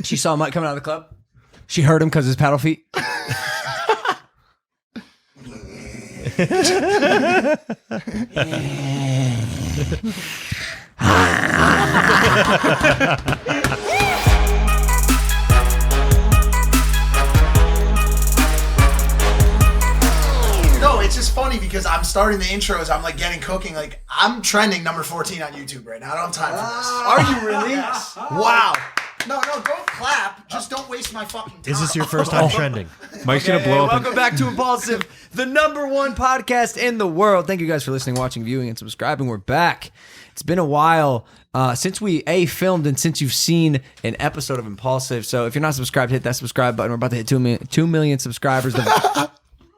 She saw Mike coming out of the club. She heard him because his paddle feet. No, it's just funny because I'm starting the intros. I'm like getting cooking. Like I'm trending number 14 on YouTube right now. I don't have time for this. Are you really? Yes. Wow. No, don't clap. Just don't waste my fucking time. Is this your first time trending? Mike's gonna blow up. Welcome back to Impaulsive, the #1 podcast in the world. Thank you guys for listening, watching, viewing, and subscribing. We're back. It's been a while since we filmed and since you've seen an episode of Impaulsive. So if you're not subscribed, hit that subscribe button. We're about to hit 2 million subscribers.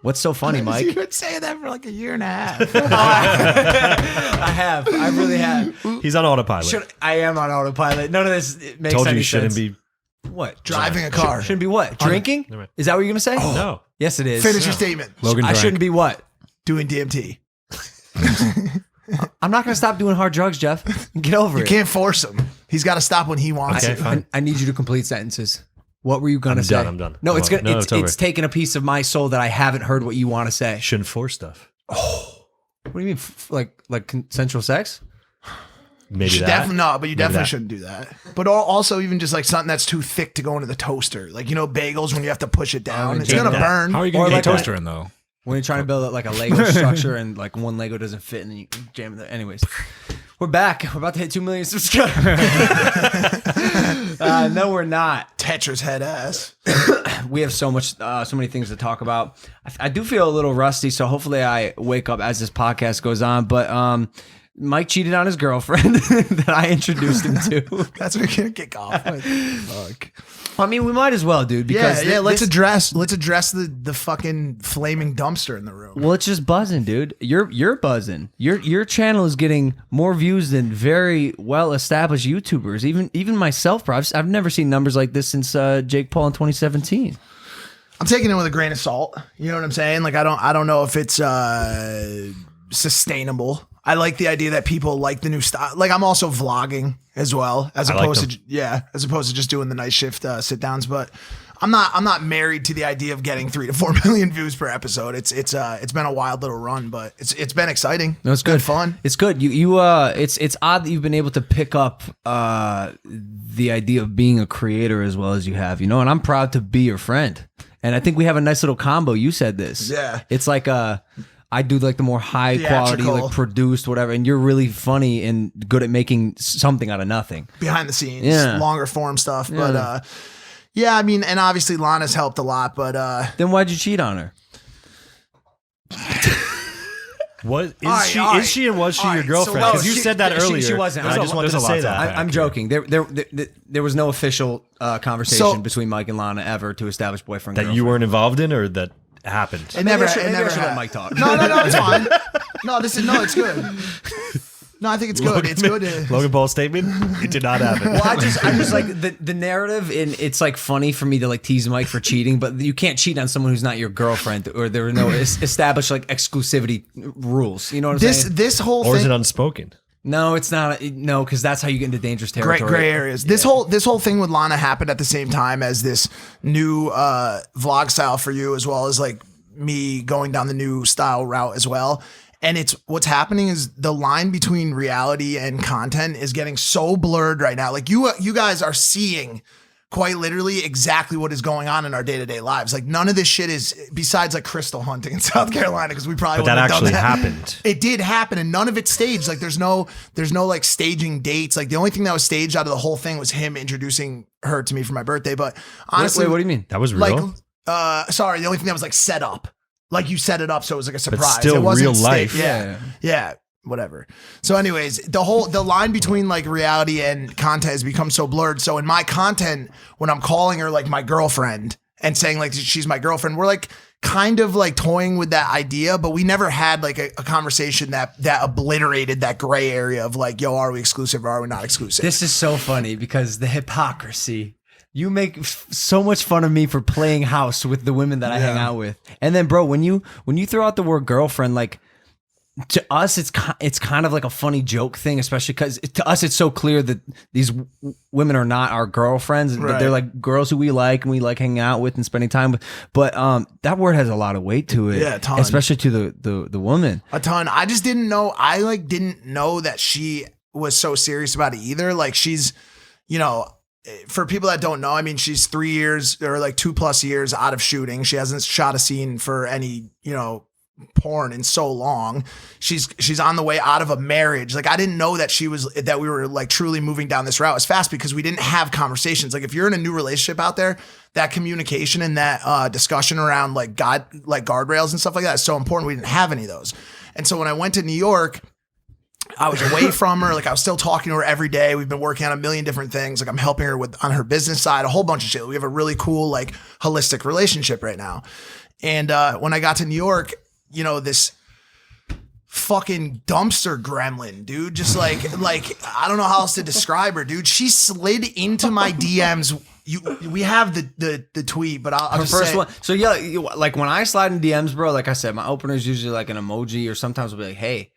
What's so funny, Mike? You've been saying that for like a year and a half. I have. I really have. He's on autopilot. I am on autopilot. None of this makes Told you any you shouldn't sense. be What? Driving a car. Shouldn't be what? Drinking? Never mind. Is that what you're going to say? No. Yes, it is. Finish your statement. Logan I drank. shouldn't be what? Doing DMT. I'm not going to stop doing hard drugs, Jeff. Get over You it. can't force him. He's got to stop when he wants Okay, to. fine. I need you to complete sentences. What were you going to say? I'm done. No, it's No, gonna. it's over. It's taken a piece of my soul that I haven't heard what you want to say. Shouldn't force stuff. What do you mean? Like consensual sex? Maybe You that. definitely not, but you definitely that. shouldn't do that. But also even just like something that's too thick to go into the toaster. Like, you know, bagels when you have to push it down. It's going to burn. How are you Or going to like get a toaster in, though? When you're trying to build like a Lego structure and like one Lego doesn't fit and then you jam it. Anyways, we're back. We're about to hit 2 million subscribers. No, we're not. Tetris head ass. We have so many things to talk about. I do feel a little rusty, so hopefully I wake up as this podcast goes on. But Mike cheated on his girlfriend that I introduced him to. That's what we're going to kick off with. Fuck. I mean, we might as well, dude. Because Let's address the fucking flaming dumpster in the room. Well, it's just buzzing, dude. You're buzzing. Your channel is getting more views than very well established YouTubers. Even myself, bro. I've never seen numbers like this since Jake Paul in 2017. I'm taking it with a grain of salt. You know what I'm saying? Like I don't know if it's sustainable. I like the idea that people like the new style. Like I'm also vlogging as well, as opposed to just doing the night shift sit downs. But I'm not married to the idea of getting 3 to 4 million views per episode. It's been a wild little run, but it's been exciting. No, it's good. Been fun. It's good. It's odd that you've been able to pick up the idea of being a creator as well as you have. You know, and I'm proud to be your friend. And I think we have a nice little combo. You said this. Yeah. It's like I do like the more high quality, Theatrical. like produced, whatever. And you're really funny and good at making something out of nothing. Behind the scenes, Yeah. longer form stuff. Yeah. But yeah, I mean, and obviously Lana's helped a lot. But Then why'd you cheat on her? What is right, she? all right. Is she and was she All your right, girlfriend? so- Because you said that earlier. She wasn't. I just wanted to say that. I'm joking. There was no official conversation So- between Mike and Lana ever to establish boyfriend That girlfriend. you weren't involved in, or that happened. it never Maybe I should had. let Mike talk. No, it's fine. No, it's good. No, I think it's good. It's good. Logan Paul's statement. It did not happen. Well, I just like the narrative, and it's like funny for me to like tease Mike for cheating, but you can't cheat on someone who's not your girlfriend, or there are no established like exclusivity rules. You know what I'm saying? This whole Or is thing. it unspoken? No, it's not. No, because that's how you get into dangerous Gray territory. areas. This whole thing with Lana happened at the same time as this new vlog style for you, as well as like me going down the new style route as well. And it's what's happening is the line between reality and content is getting so blurred right now. Like you guys are seeing quite literally exactly what is going on in our day-to-day lives. Like none of this shit is besides like crystal hunting in South Carolina, because we probably But that wouldn't have done actually that. happened. It did happen, and none of it's staged. Like there's no like staging dates. Like the only thing that was staged out of the whole thing was him introducing her to me for my birthday. But honestly, Wait, what do you mean? That was real. like sorry, the only thing that was like set up. Like you set it up so it was like a surprise. still it wasn't real life. Yeah. Whatever. So anyways, the line between like reality and content has become so blurred. So in my content, when I'm calling her like my girlfriend and saying like she's my girlfriend, we're like kind of like toying with that idea, but we never had like a conversation that obliterated that gray area of like, yo, are we exclusive or are we not exclusive? This is so funny because the hypocrisy. You make so much fun of me for playing house with the women that I hang out with. And then, bro, when you throw out the word girlfriend, like to us, it's kind of like a funny joke thing, especially because to us, it's so clear that these women are not our girlfriends, but they're like girls who we like and we like hanging out with and spending time with. But that word has a lot of weight to it, Yeah, a ton. especially to the woman. A ton. I just didn't know. I like didn't know that she was so serious about it either. Like she's, you know, for people that don't know, I mean, she's 3 years or like 2+ years out of shooting. She hasn't shot a scene for any, you know, porn in so long. She's on the way out of a marriage. Like I didn't know that we were like truly moving down this route as fast because we didn't have conversations. Like if you're in a new relationship out there, that communication and that discussion around like guardrails and stuff like that is so important. We didn't have any of those. And so when I went to New York, I was away from her. Like I was still talking to her every day. We've been working on a million different things. Like I'm helping her on her business side, a whole bunch of shit. We have a really cool, like holistic relationship right now. And when I got to New York, you know, this fucking dumpster gremlin, dude, just like I don't know how else to describe her, dude. She slid into my DMs. We have the tweet, but I'll just First say, one. So yeah, like when I slide in DMs, bro, like I said, my opener is usually like an emoji, or sometimes I'll be like, hey.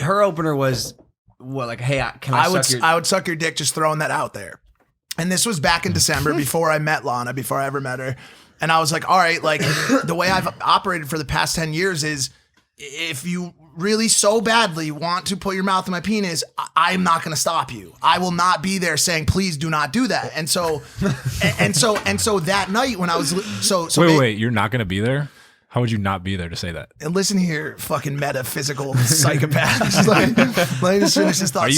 Her opener was what, like, hey, I would suck your dick, just throwing that out there. And this was back in December before I met Lana, before I ever met her. And I was like, all right, like the way I've operated for the past 10 years is if you really so badly want to put your mouth in my penis, I'm not going to stop you. I will not be there saying, please do not do that. And so that night when I was, wait, you're not going to be there? How would you not be there to say that? And listen here, fucking metaphysical psychopath. Just like, let me just finish this thought.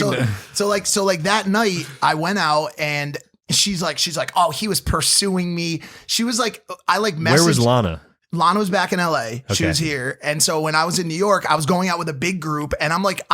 So like that night I went out and she's like, oh, he was pursuing me. She was like, I like messaged. Where was Lana? Lana was back in LA. She Okay. was here. And so when I was in New York, I was going out with a big group and I'm like,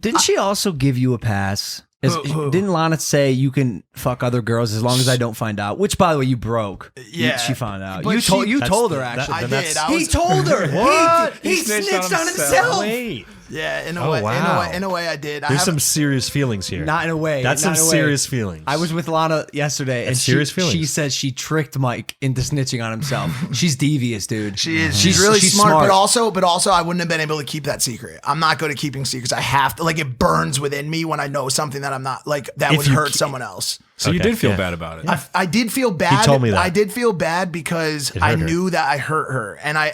Didn't she also give you a pass? Didn't Lana say you can fuck other girls as long as I don't find out? Which, by the way, you broke. Yeah. She found out. But You told her, actually. I That's- did. He told her. What? He snitched on himself. Wait. Yeah, in a Oh, way, wow. in a way I did. There's some serious feelings here. Not in a way. That's not some in a way. serious feelings. I was with Lana yesterday, and That's serious she feelings. said she tricked Mike into snitching on himself. She's devious, dude. She is. She's really smart, but also I wouldn't have been able to keep that secret. I'm not good at keeping secrets. I have to, like, it burns within me when I know something that I'm not, like, that would hurt someone else. So you Okay, did feel yeah. bad about it. I did feel bad. He told me that. I did feel bad because I hurt her. knew that I hurt her, and I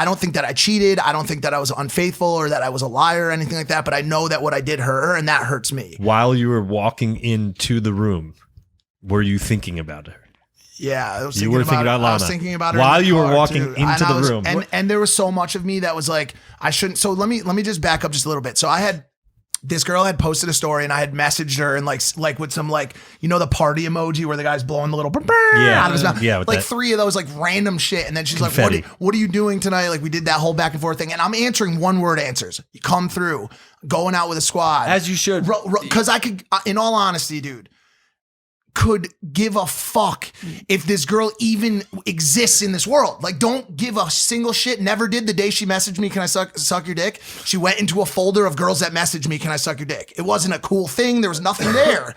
don't think that I cheated. I don't think that I was unfaithful or that I was a liar or anything like that. But I know that what I did hurt her, and that hurts me. While you were walking into the room, were you thinking about her? Yeah, I was You were thinking about I was Lana. thinking about her While in the you were car, walking too. into I the was- room. and there was so much of me that was like, I shouldn't. So let me just back up just a little bit. So I had. This girl had posted a story and I had messaged her and like with some, like, you know, the party emoji where the guy's blowing the little Yeah. out of his mouth. Yeah, with like that. 3 of those like random shit. And then she's Confetti. like, what are you doing tonight? Like we did that whole back and forth thing. And I'm answering 1-word answers. You come through, going out with a squad. As you should. Because I could, in all honesty, dude, could give a fuck if this girl even exists in this world. Like, don't give a single shit. Never did. The day she messaged me, can I suck your dick? She went into a folder of girls that messaged me, can I suck your dick? It wasn't a cool thing. There was nothing there.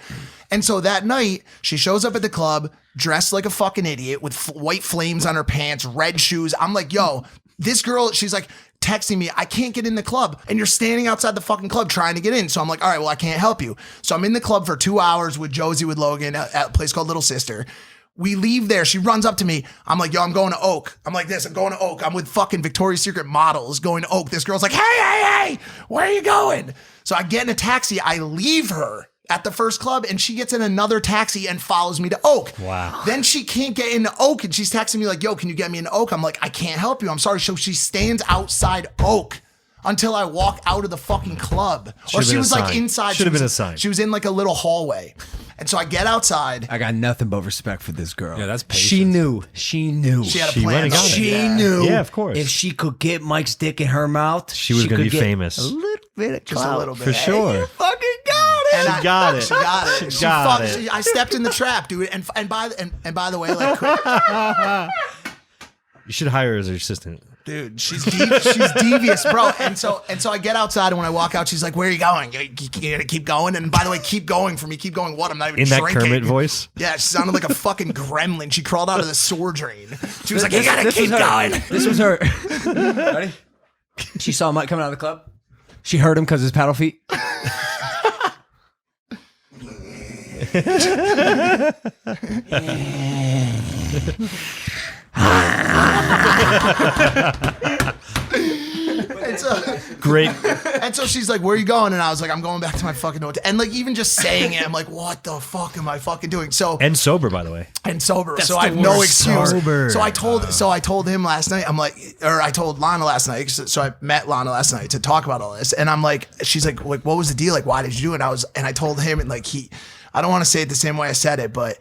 And so that night, she shows up at the club dressed like a fucking idiot with white flames on her pants, red shoes. I'm like, yo, this girl, she's like, texting me, I can't get in the club. And you're standing outside the fucking club trying to get in. So I'm like, all right, well, I can't help you. So I'm in the club for 2 hours with Josie, with Logan at a place called Little Sister. We leave there. She runs up to me. I'm like, yo, I'm going to Oak. I'm like this. I'm going to Oak. I'm with fucking Victoria's Secret models going to Oak. This girl's like, hey, where are you going? So I get in a taxi. I leave her at the first club and she gets in another taxi and follows me to Oak. Wow. Then she can't get into Oak and she's texting me like, yo, can you get me into Oak? I'm like, I can't help you. I'm sorry. So she stands outside Oak until I walk out of the fucking club. Should've Or she been a was like sign. inside. Should've She was- been a sign. She was in like a little hallway. And so I get outside. I got nothing but respect for this girl. Yeah, that's She patience. knew. She knew. She had a She plan. went and got though. it. She Yeah. knew. Yeah, of course. If she could get Mike's dick in her mouth, She was gonna could be get famous. A little bit of Just a clout. little bit. For sure. You fucking got it. And She got it. She got it. She got fucked- it. I stepped in the trap, dude. And by the way, like, You should hire her as your assistant. dude, she's devious, bro. And so I get outside, and when I walk out, she's like, "Where are you going? You gonna keep going?" And by the way, keep going for me. Keep going. What? I'm not even In that drinking. Kermit voice? Yeah, she sounded like a fucking gremlin. She crawled out of the sewer drain. She was like, "You gotta This keep was her. going." This was her. Ready? She saw Mike coming out of the club. She heard him because of his paddle feet. And so, Great. and so she's like, where are you going? And I was like, I'm going back to my fucking hotel. And like, even just saying it, I'm like, what the fuck am I fucking doing? So, And sober, by the way. and sober. That's So the I have no worst. excuse. Sober. So I told him last night, I'm like, or I told Lana last night. So I met Lana last night to talk about all this. And I'm like, she's like, what was the deal? Like, why did you do it? And I told him, and like, I don't want to say it the same way I said it, but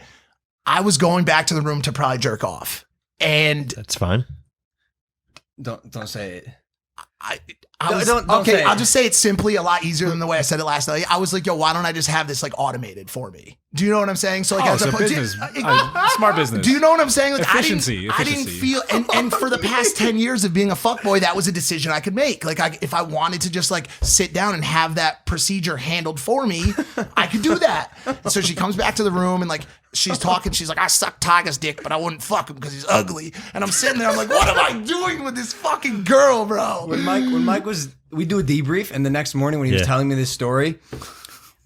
I was going back to the room to probably jerk off. And That's fine. Don't say it. don't say it. I'll just say it simply a lot easier than the way I said it last night. I was like, yo, why don't I just have this like automated for me? Do you know what I'm saying? So like, Oh, as so oppo- business. Smart business. do you know what I'm saying? Like, Efficiency. I didn't feel, and for the past 10 years of being a fuckboy, that was a decision I could make. Like, if I wanted to just like sit down and have that procedure handled for me, I could do that. So she comes back to the room and like, she's talking. She's like, I suck Tiger's dick, but I wouldn't fuck him because he's ugly. And I'm sitting there, I'm like, what am I doing with this fucking girl, bro? When Mike was, we do a debrief, and the next morning when he was Yeah. telling me this story,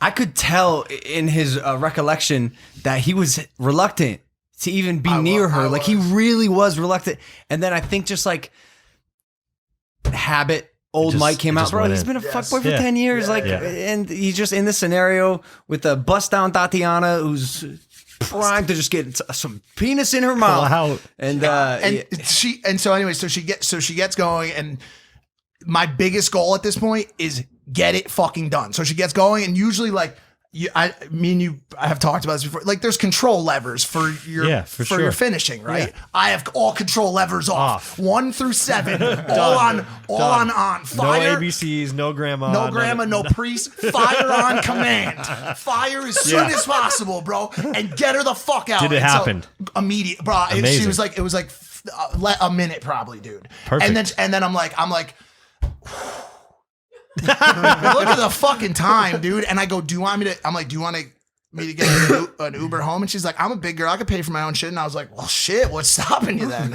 I could tell in his recollection that he was reluctant to even be near her. Like he really was reluctant. And then I think just like habit, old Mike came out, bro. went He's in. been a fuckboy for Yeah. 10 years. Yeah. And he's just in this scenario with a bust down Tatiana who's primed to just get some penis in her mouth. Wow. And So she gets going, and my biggest goal at this point is get it fucking done. So she gets going, and usually like I have talked about this before. Like there's control levers for your for your sure. finishing, right? Yeah. I have all control levers off. 1 through 7, all on No fire. ABCs, no grandma. No grandma, no priest. Fire on command. Fire as soon as possible, bro, and get her the fuck out. Did it And so- happen? Immediate, bro. She Amazing. was like, it was like a minute probably, dude. Perfect. And then I'm like. Look at the fucking time, dude. And I go, do you want me to get an Uber home? And she's like, I'm a big girl. I could pay for my own shit. And I was like, well, shit, what's stopping you then?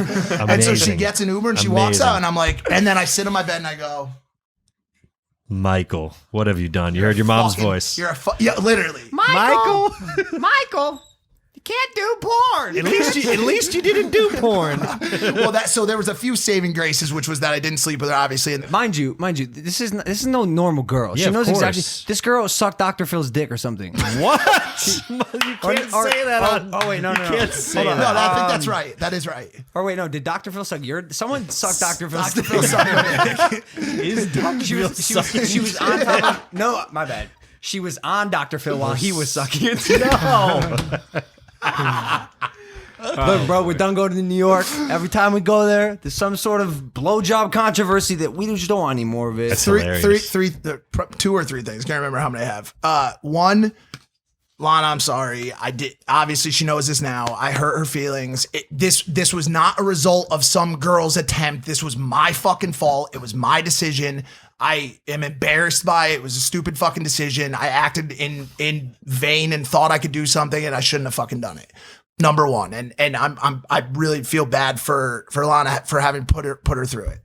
And so she gets an Uber and she walks out. And I'm like, and then I sit on my bed and I go, Michael, what have you done? You heard your mom's voice. Yeah, literally. Michael, you can't do porn. At least you didn't do porn. Well, so there was a few saving graces, which was that I didn't sleep with her, obviously. And Mind you, this is no normal girl. Yeah, She of knows exactly. course. This girl sucked Dr. Phil's dick or something. What? You can't say that. Oh wait, no. Can't say Hold on. that. no, I think that's right. That is right. Or wait, no. Did Dr. Phil suck your? Someone sucked Dr. Phil's Dr. dick. Phil sucked my dick. Is Dr. She Phil was sucking she was on top of, no, my bad. She was on Dr. Phil while he was sucking it. No. Look, bro, we're done going to New York. Every time we go there, there's some sort of blowjob controversy that we just don't want any more of it. That's hilarious. 2 or 3 things. Can't remember how many I have. One, Lana, I'm sorry. I did. Obviously, she knows this now. I hurt her feelings. This was not a result of some girl's attempt. This was my fucking fault. It was my decision. I am embarrassed by it. It was a stupid fucking decision. I acted in vain and thought I could do something, and I shouldn't have fucking done it. Number one, and I really feel bad for Lana for having put her through it.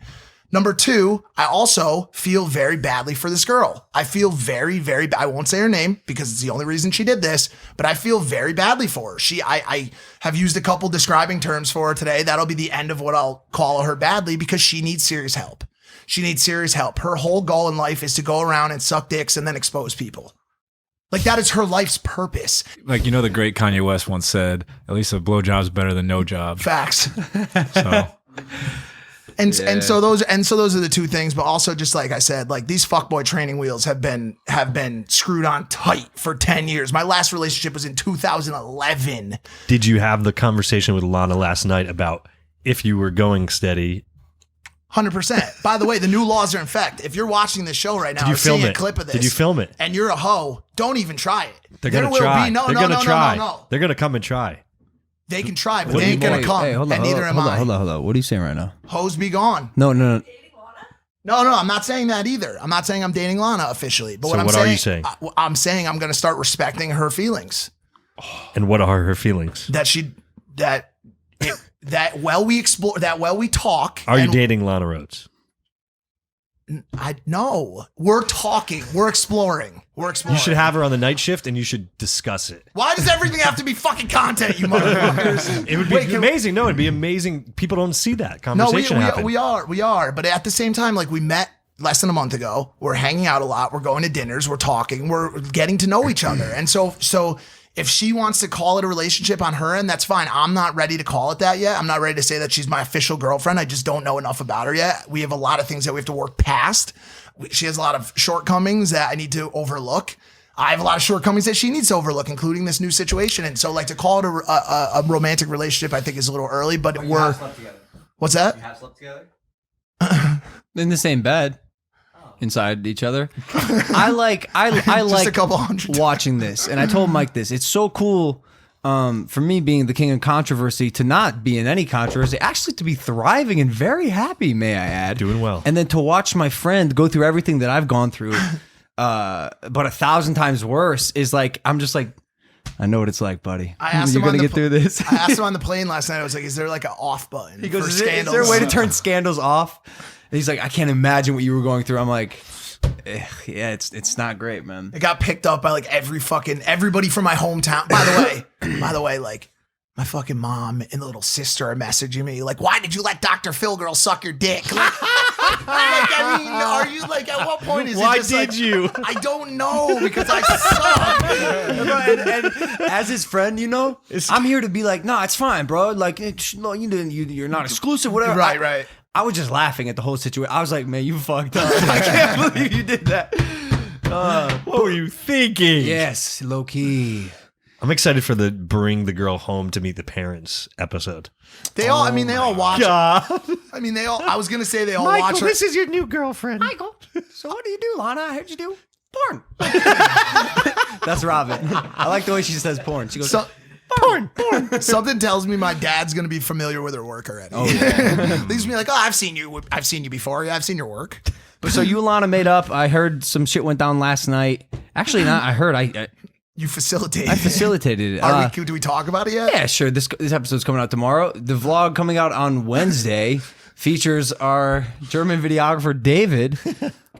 Number 2, I also feel very badly for this girl. I feel very, very bad. I won't say her name because it's the only reason she did this, but I feel very badly for her. I have used a couple describing terms for her today. That'll be the end of what I'll call her badly because she needs serious help. She needs serious help. Her whole goal in life is to go around and suck dicks and then expose people. Like that is her life's purpose. Like, the great Kanye West once said, at least a blowjob's better than no job. Facts. So And so those are the 2 things, but also just like I said, like these fuckboy training wheels have been screwed on tight for 10 years. My last relationship was in 2011. Did you have the conversation with Lana last night about if you were going steady? 100%. By the way, the new laws are in effect. If you're watching this show right now, Did you or film seeing it? a clip of this, Did you film it? And you're a hoe, don't even try it. They're There gonna will try. be no. They're gonna come and try. They can try, but What they do ain't you gonna mean? come. hold And neither am I. Hold on. What are you saying right now? Hoes be gone. No. No, I'm not saying that either. I'm not saying I'm dating Lana officially. But So what what are you saying? I'm saying I'm going to start respecting her feelings. And what are her feelings? That while we explore, that while we talk. Are you and dating Lana Rhoades? No, we're talking. We're exploring. You should have her on the night shift and you should discuss it. Why does everything have to be fucking content, you motherfuckers? It would be amazing. No, it'd be amazing. People don't see that conversation happen. We are. But at the same time, like we met less than a month ago. We're hanging out a lot. We're going to dinners. We're talking. We're getting to know each other. And so if she wants to call it a relationship on her end, that's fine. I'm not ready to call it that yet. I'm not ready to say that she's my official girlfriend. I just don't know enough about her yet. We have a lot of things that we have to work past. She has a lot of shortcomings that I need to overlook. I have a lot of shortcomings that she needs to overlook, including this new situation. And so like to call it a romantic relationship, I think is a little early, but You have slept together. What's that? You have slept together? In the same bed. Inside each other. I like a couple hundred watching this, and I told Mike this. It's so cool for me being the king of controversy to not be in any controversy, actually to be thriving and very happy, may I add. Doing well. And then to watch my friend go through everything that I've gone through, but 1,000 times worse is like, I'm just like, I know what it's like, buddy. I asked You're him gonna get through this. I asked him on the plane last night. I was like, is there like an off button? He goes, for is scandals? there a way to turn scandals off? And he's like, I can't imagine what you were going through. I'm like, yeah, it's not great, man. It got picked up by like everybody from my hometown. By the way, like my fucking mom and the little sister are messaging me like, why did you let Dr. Phil girl suck your dick? Like, I mean, are you like, at what point is Why it just did like, you? I don't know because I suck. and as his friend, you know, I'm here to be like, no, it's fine, bro. Like, you're not exclusive, whatever. Right. I was just laughing at the whole situation. I was like, man, you fucked up. I can't believe you did that. What were you thinking? Yes, low key. I'm excited for the bring the girl home to meet the parents episode. They all watch. God. I mean, I was gonna say they all watch her. This is your new girlfriend. Michael, so what do you do, Lana? I heard you do porn. That's Robin. I like the way she says porn. She goes, porn. Something tells me my dad's gonna be familiar with her work already. Oh yeah. Leaves me like, oh, I've seen you before. Yeah, I've seen your work. But so you and Lana made up. I heard some shit went down last night. Actually, not. I heard. You facilitated. I facilitated it. Do we talk about it yet? Yeah, sure. This episode's coming out tomorrow. The vlog coming out on Wednesday features our German videographer David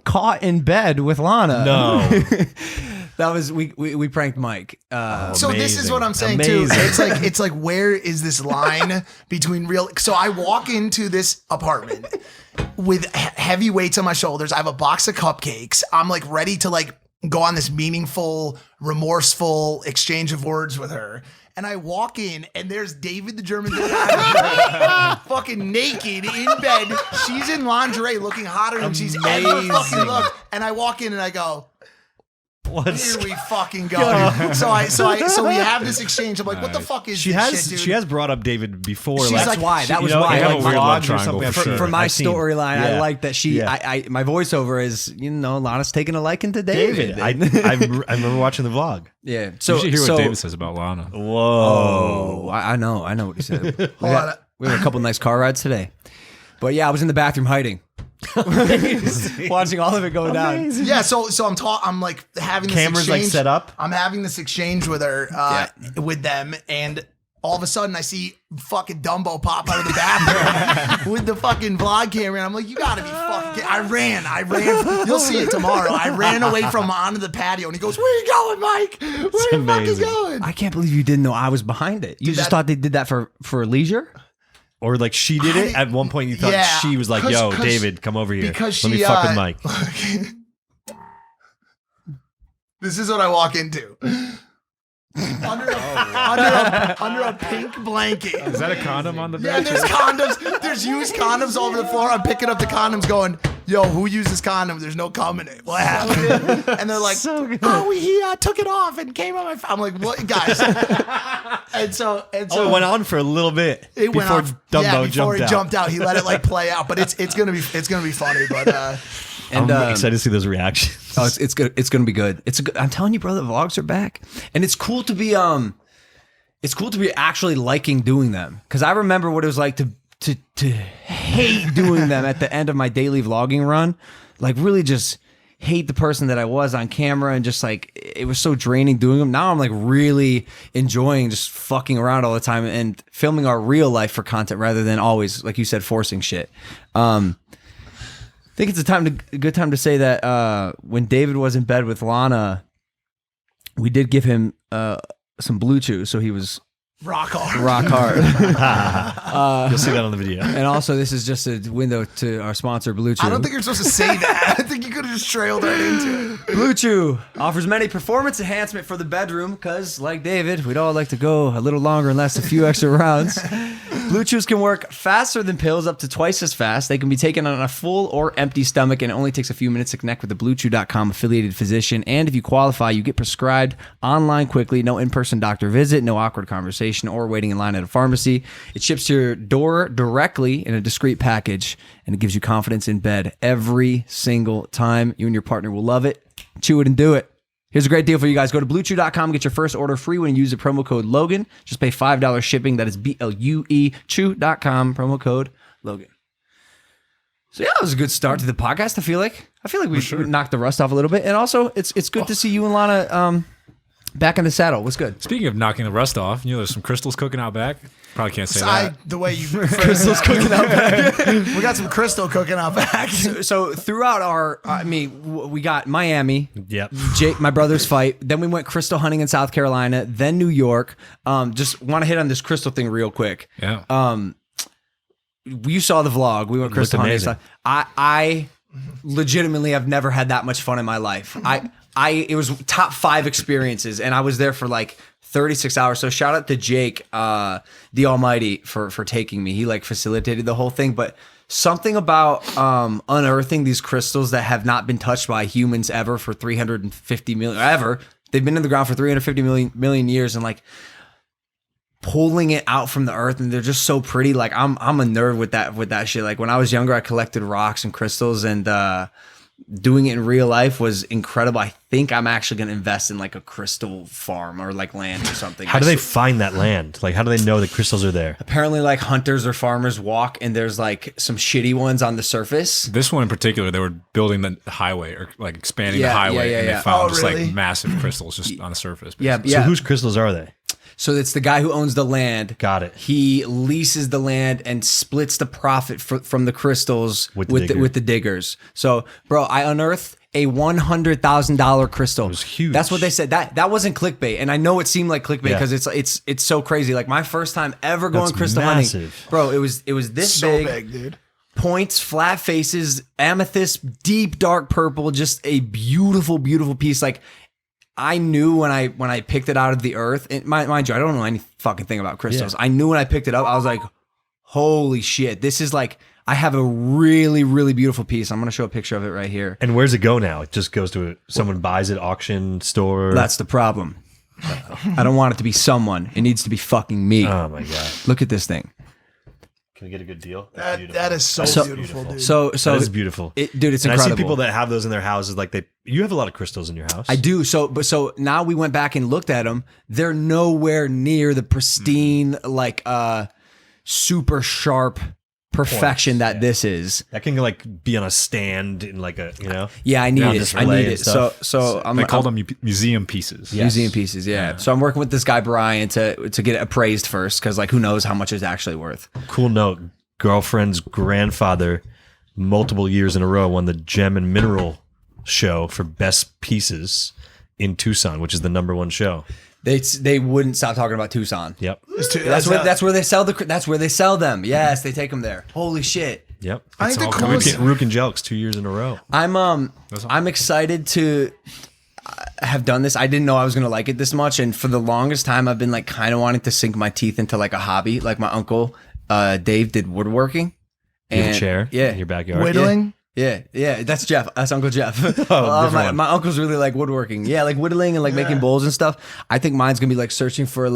caught in bed with Lana. No. That was we pranked Mike. So this is what I'm saying too. It's like where is this line between real? So I walk into this apartment with heavy weights on my shoulders. I have a box of cupcakes. I'm like ready to like go on this meaningful, remorseful exchange of words with her. And I walk in, and there's David, the German videographer, fucking naked in bed. She's in lingerie, looking hotter than she's ever fucking looked. And I walk in, and I go, here we fucking go. So we have this exchange. I'm like, what the fuck is this shit, dude? She has brought up David before. That was why. I Like, like love vlogs or triangle something. for sure. For my I've seen. storyline, I Yeah. like that she. Yeah. My voiceover is, Lana's taking a liking to David. I remember watching the vlog. Yeah. So So you should hear so, what David says about Lana. Whoa. Oh, I know what he said. Hold on. We had a couple nice car rides today, but yeah, I was in the bathroom hiding, watching all of it go down. Yeah, so I'm like having this Cameras, like, exchange. set up? I'm having this exchange with her, with them, and all of a sudden I see fucking Dumbo pop out of the bathroom with the fucking vlog camera, and I'm like, you gotta be fucking kidding. I ran. You'll see it tomorrow. I ran away from him onto the patio, and he goes, "Where you going, Mike? Where you fucking amazing. going?" I can't believe you didn't know I was behind it. You just thought they did that for leisure. Or like she did it at one point. You thought she was like, "Yo, 'cause- David, come over here. because Let me she, fuck with Mike." This is what I walk into. Under a pink blanket. Is that a condom on the Yeah, bed? there's condoms. There's used condoms all over the floor. I'm picking up the condoms going, yo, who used this condom? There's no cum in it. What happened? And they're like, oh, he took it off and came on my I'm like, what, guys? and so It went on for a little bit it went before off. Dumbo before he jumped out. He let it like play out. But it's gonna be funny. But And I'm excited to see those reactions. Oh, it's good. It's gonna be good. I'm telling you, brother, the vlogs are back, and it's cool to be actually liking doing them, because I remember what it was like to hate doing them at the end of my daily vlogging run, like really just hate the person that I was on camera, and just like it was so draining doing them. Now I'm like really enjoying just fucking around all the time and filming our real life for content rather than always, like you said, forcing shit. think it's a good time to say that when David was in bed with Lana, we did give him some Blue Chew, so he was Rock hard. rock hard. You'll see that on the video. And also, this is just a window to our sponsor, Blue Chew. I don't think you're supposed to say that. I think you could have just trailed right into it. Blue Chew offers many performance enhancement for the bedroom because, like David, we'd all like to go a little longer and last a few extra rounds. Blue Chews can work faster than pills, up to twice as fast. They can be taken on a full or empty stomach, and it only takes a few minutes to connect with the BlueChew.com affiliated physician. And if you qualify, you get prescribed online quickly. No in-person doctor visit, no awkward conversation, or waiting in line at a pharmacy. It ships to your door directly in a discreet package, and it gives you confidence in bed every single time. You and your partner will love it. Chew it and do it. Here's a great deal for you guys. Go to BlueChew.com, get your first order free when you use the promo code Logan. Just pay $5 shipping. That is BLUE Chew.com, promo code Logan. So yeah, that was a good start to the podcast. I feel like we knocked the rust off a little bit, and also it's good to see you and Lana back in the saddle. What's good? Speaking of knocking the rust off, there's some crystals cooking out back. Probably can't say that. The way you crystals cooking out back. We got some crystal cooking out back. So throughout our, we got Miami. Yep. Jake, my brother's fight. Then we went crystal hunting in South Carolina. Then New York. Just want to hit on this crystal thing real quick. Yeah. You saw the vlog. We went crystal hunting. amazing. I legitimately have never had that much fun in my life. It was top 5 experiences, and I was there for like 36 hours. So shout out to Jake, the Almighty, for taking me. He facilitated the whole thing. But something about unearthing these crystals that have not been touched by humans ever for 350 million ever. They've been in the ground for 350 million years, and pulling it out from the earth, and they're just so pretty. I'm a nerd with that shit. When I was younger, I collected rocks and crystals, and doing it in real life was incredible. I think I'm actually going to invest in a crystal farm or land or something. How do they find that land? How do they know the crystals are there? Apparently hunters or farmers walk, and there's some shitty ones on the surface. This one in particular, they were building the highway or expanding the Yeah, highway, yeah, and yeah. they found Oh, really? massive crystals just on the surface. Yeah, basically. So whose crystals are they? So it's the guy who owns the land. Got it. He leases the land and splits the profit from the crystals with the diggers. So, bro, I unearthed a $100,000 crystal. It was huge. That's what they said. That wasn't clickbait, and I know it seemed like clickbait Yeah. because it's so crazy. My first time ever going That's crystal massive. hunting, bro. It was this So big. big, dude. Points, flat faces, amethyst, deep dark purple, just a beautiful, beautiful piece. I knew when I picked it out of the earth, and mind you, I don't know any fucking thing about crystals. Yeah. I knew when I picked it up, I was like, holy shit, this is I have a really, really beautiful piece. I'm going to show a picture of it right here. And where's it go now? It just goes to someone buys it, auction, store. That's the problem. I don't want it to be someone. It needs to be fucking me. Oh my god! Look at this thing. Can we get a good deal? That is so beautiful, dude. So that is beautiful, dude. It's and incredible. I see people that have those in their houses. You have a lot of crystals in your house. I do. So now we went back and looked at them. They're nowhere near the pristine, super sharp perfection that this is. That can be on a stand in Yeah, I need on it. display I need and it. stuff. So they call them museum pieces. museum pieces. Yeah. So I'm working with this guy Brian to get it appraised first because who knows how much it's actually worth. Cool note: girlfriend's grandfather, multiple years in a row, won the Gem and Mineral show for best pieces in Tucson, which is the #1 show. They wouldn't stop talking about Tucson. Yep. That's where they sell that's where they sell them. Yes, they take them there. Holy shit. Yep. I think the Rook coolest. and Jelks 2 years in a row. I'm excited to have done this. I didn't know I was gonna like it this much, and for the longest time, I've been kind of wanting to sink my teeth into a hobby. My uncle Dave did woodworking. You have And- a chair yeah, in your backyard. Whittling. Yeah, that's Jeff. That's Uncle Jeff. different one. My uncle's really like woodworking. Yeah, like whittling and making bowls and stuff. I think mine's gonna be searching for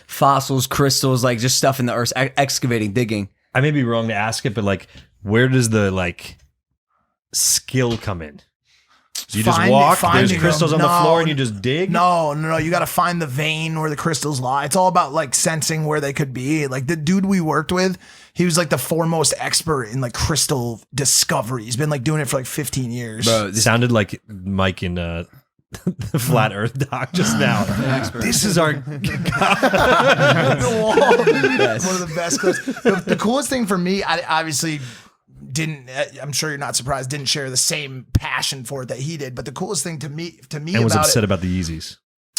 fossils, crystals, just stuff in the earth, excavating, digging. I may be wrong to ask it, but where does the skill come in? So you just walk, there's finding crystals them. on the No, floor, and you just dig? No. You got to find the vein where the crystals lie. It's all about sensing where they could be. The dude we worked with, he was the foremost expert in crystal discovery. He's been doing it for 15 years. Bro, It sounded like Mike in the Flat Earth doc just now. This is our... The wall. One of the best clips. The coolest thing for me, I obviously didn't. I'm sure you're not surprised. Didn't share the same passion for it that he did. But the coolest thing to me And was about upset it, about the Yeezys.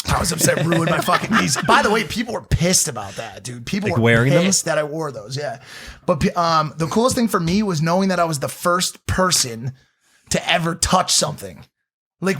I was upset. Ruined my fucking knees. By the way, people were pissed about that, dude. People were wearing pissed that I wore those. Yeah, but the coolest thing for me was knowing that I was the first person to ever touch something. Like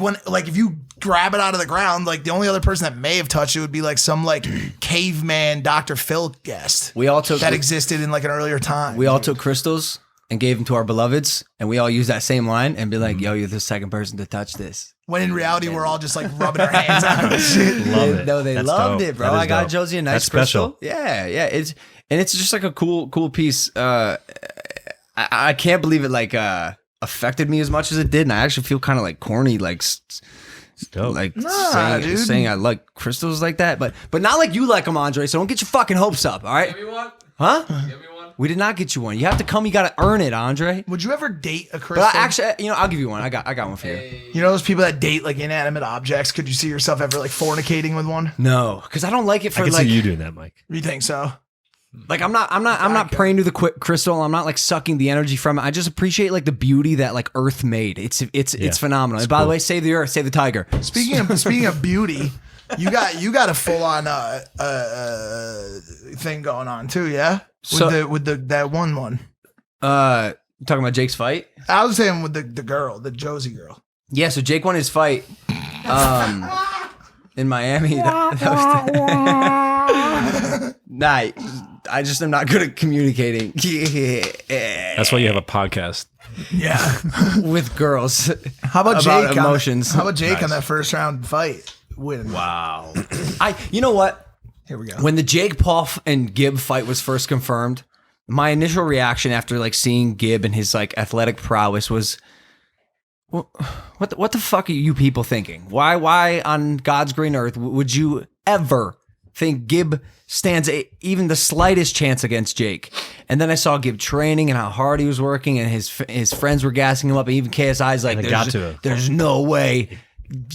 if you grab it out of the ground, like the only other person that may have touched it would be like some like caveman Dr. Phil guest. We all took that existed in like an earlier time. We all took crystals and gave them to our beloveds, and we all use that same line and be like, "Yo, you're the second person to touch this." When in reality, we're all just like rubbing our hands on it. Shit. Love it. No, they That's loved dope. it, bro. That is I got dope. Josie a nice That's crystal. special. Yeah. It's just like a cool piece. I can't believe it affected me as much as it did, and I actually feel kind of like corny, dope. dude. saying I like crystals like that, but not like you like them, Andre. So don't get your fucking hopes up, all right? Give me one. Huh? Give me one. We did not get you one. You have to come. You got to earn it, Andre. Would you ever date a crystal? But actually, I'll give you one. I got one for you. You know those people that date like inanimate objects? Could you see yourself ever like fornicating with one? No, because I don't like it for I can like. see you doing that, Mike. You think so? Like I'm not praying to the crystal. I'm not like sucking the energy from it. I just appreciate like the beauty that like Earth made. It's phenomenal. And by the way, save the Earth, save the tiger. Speaking of beauty, you got a full on thing going on too, yeah. With that one. Talking about Jake's fight. I was saying with the girl, the Josie girl. Yeah, so Jake won his fight in Miami. Nah, I just am not good at communicating That's why you have a podcast. Yeah. with girls. How about About Jake? emotions. How about Jake on that first round fight? Win. Wow. You know what? Here we go. When the Jake Paul and Gibb fight was first confirmed, my initial reaction after like seeing Gibb and his like athletic prowess was, what the fuck are you people thinking? Why on God's green earth would you ever think Gibb stands even the slightest chance against Jake? And then I saw Gibb training and how hard he was working, and his friends were gassing him up, and even KSI's like, there's no way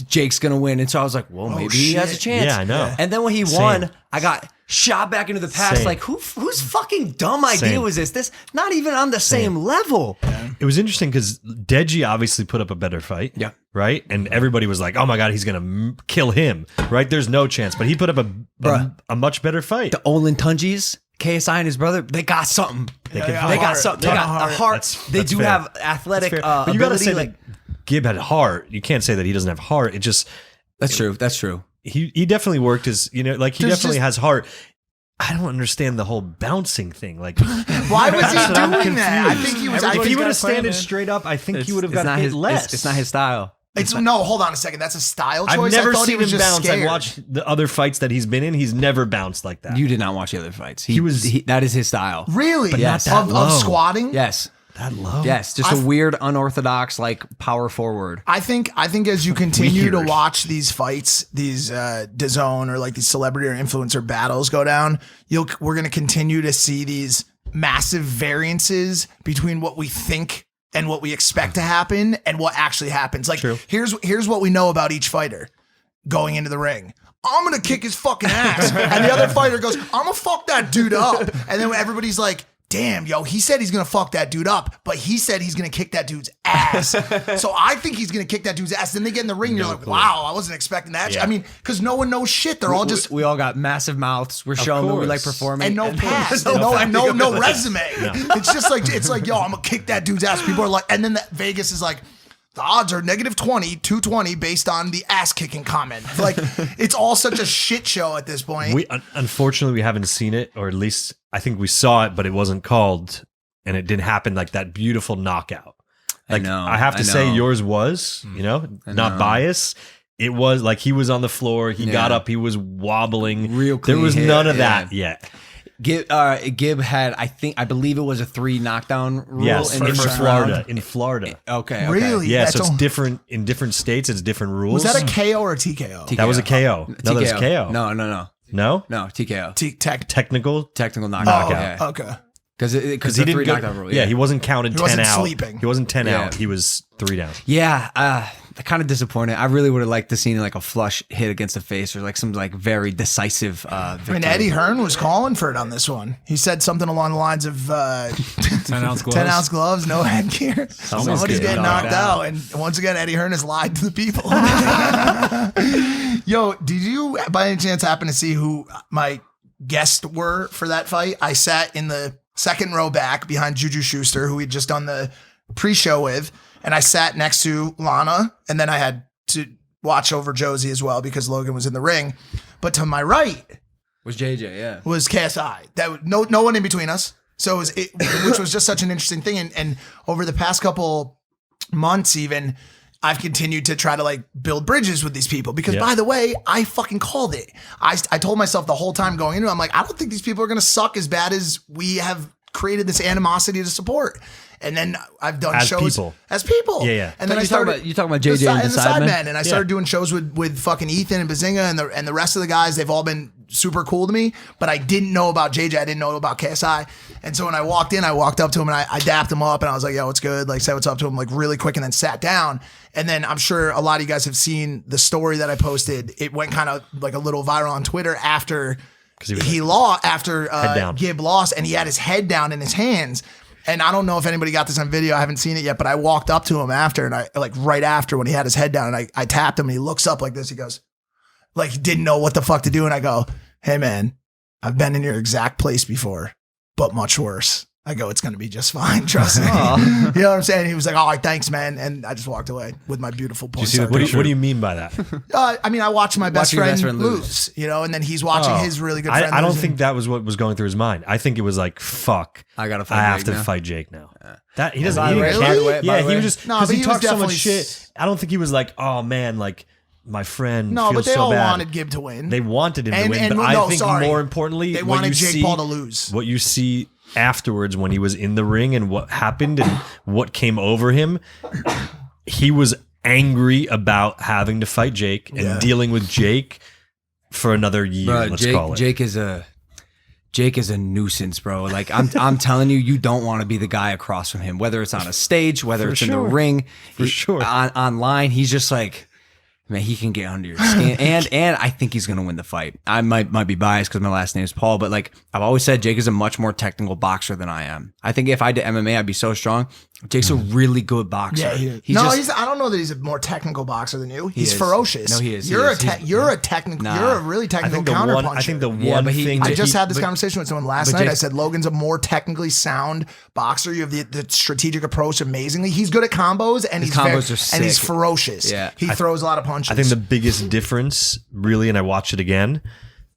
Jake's gonna win. And so I was like, well, maybe he has a chance. Yeah, I know. And then when he won, I got shot back into the past. Same. Like, whose fucking dumb idea Same. was this? This not even on the same level. It was interesting because Deji obviously put up a better fight. Yeah. Right? And everybody was like, oh my God, he's going to kill him. Right? There's no chance. But he put up a much better fight. The Olin Tungees, KSI and his brother, they got something. They got something. They got a heart. They do fair. have athletic But you got to ability. say Like, that Gibb had heart. You can't say that he doesn't have heart. It just, that's true. That's true. he definitely worked his, he There's definitely just- has heart. I don't understand the whole bouncing thing. Like, Why was he doing that? I think he was. if he would got have a plan, standed man. straight up, I think he It's- would have it's got not hit his, less. It's not his style. No, hold on a second. That's a style choice. I've never I thought he seen was him just bounce. scared. I've watched the other fights that he's been in. He's never bounced like that. You did not watch the other fights. That is his style. Really? But yes. Of low. squatting? Yes. that low. Yes. Just a weird, unorthodox, like power forward. I think as you continue to Weird. watch these fights, these DAZN or like these celebrity or influencer battles go down, we're going to continue to see these massive variances between what we think and what we expect to happen and what actually happens. Like, True. here's what we know about each fighter going into the ring. I'm going to kick his fucking ass. And the other fighter goes, I'm going to fuck that dude up. And then everybody's like, damn, yo, he said he's going to fuck that dude up, but he said he's going to kick that dude's ass. So I think he's going to kick that dude's ass. Then they get in the ring and you're like, wow, I wasn't expecting that. Yeah. I mean, because no one knows shit. They're all just... We all got massive mouths. We're showing that we like course. performing. And no past, no resume. It's like, yo, I'm gonna kick that dude's ass. People are like, and then Vegas is like, the odds are -20, 220 based on the ass kicking comment. Like, it's all such a shit show at this point. Unfortunately, we haven't seen it, or at least I think we saw it, but it wasn't called, and it didn't happen like that beautiful knockout. Like, I have to say, yours was, not bias. It was like he was on the floor, he got up, he was wobbling. Real There clean was hit, none of that yet. Gibb had, I believe it was a 3 knockdown rule Yes, in the in first Florida. round. In Florida. Okay. Really? Yeah, That's so it's all- different in different states. It's different rules. Was that a KO or a TKO? That was a KO. No, that was KO. No, No? TKO. Technical? Technical knockout. Oh, Yeah. okay. Because He didn't 3 go, knockout rule. yeah, he wasn't counted He 10 wasn't out. sleeping. He wasn't 10 Yeah. out. He was 3 down. Yeah, kind of disappointed. I really would have liked to see like a flush hit against the face or like some like very decisive victory. I mean, Eddie Hearn was calling for it on this one. He said something along the lines of 10-ounce gloves. 10-ounce gloves, no headgear. Somebody's getting knocked out. And once again, Eddie Hearn has lied to the people. Yo, did you by any chance happen to see who my guests were for that fight? I sat in the second row back behind Juju Schuster, who we'd just done the pre-show with. And I sat next to Lana, and then I had to watch over Josie as well because Logan was in the ring. But to my right was JJ, yeah. Was KSI. That no one in between us. So which was just such an interesting thing. And over the past couple months even, I've continued to try to like build bridges with these people because by the way, I fucking called it. I told myself the whole time going into it, I'm like, I don't think these people are going to suck as bad as we have created this animosity to support. And then I've done shows as people. Yeah. And then you talking about JJ and the Sidemen? And I started doing shows with fucking Ethan and Bazinga and the rest of the guys. They've all been super cool to me, but I didn't know about JJ. I didn't know about KSI. And so when I walked in, I walked up to him and I dapped him up and I was like, yo, what's good? Like, say what's up to him like really quick and then sat down. And then I'm sure a lot of you guys have seen the story that I posted. It went kind of like a little viral on Twitter after Gib lost and he had his head down in his hands. And I don't know if anybody got this on video. I haven't seen it yet, but I walked up to him after and I like right after when he had his head down and I tapped him and he looks up like this. He goes, like he didn't know what the fuck to do. And I go, hey man, I've been in your exact place before, but much worse. I go, it's going to be just fine. Trust me. You know what I'm saying? He was like, all right, thanks, man. And I just walked away with my beautiful point. What do you mean by that? I mean, I watched my best friend lose, you know, and then he's watching his really good friend I don't think that was what was going through his mind. I think it was like, fuck, I have to fight Jake now. That he doesn't. He didn't care. Yeah, he was just because he talked so much definitely shit. I don't think he was like, oh man, like my friend. No, feels but they so all bad. wanted Gib to win. They wanted him to win, but I think more importantly, they wanted Jake Paul to lose. What you see afterwards when he was in the ring and what happened and what came over him, he was angry about having to fight Jake and dealing with Jake for another year. Bro, let's call it. Jake is a nuisance, bro. Like I'm telling you, you don't want to be the guy across from him, whether it's on a stage, whether it's in the ring, online. He's just like, man, he can get under your skin, and I think he's gonna win the fight. I might be biased because my last name is Paul, but like I've always said, Jake is a much more technical boxer than I am. I think if I did MMA, I'd be so strong. Jake's a really good boxer. Yeah, I don't know that he's a more technical boxer than you. He's ferocious. No, he is. You're a technical. Nah. You're a really technical counterpuncher. I think the one thing I just had this conversation with someone last night. I said Logan's a more technically sound boxer. You have the strategic approach amazingly. He's good at combos and he's ferocious. Yeah, he throws a lot of punches. I think the biggest difference, really, and I watched it again,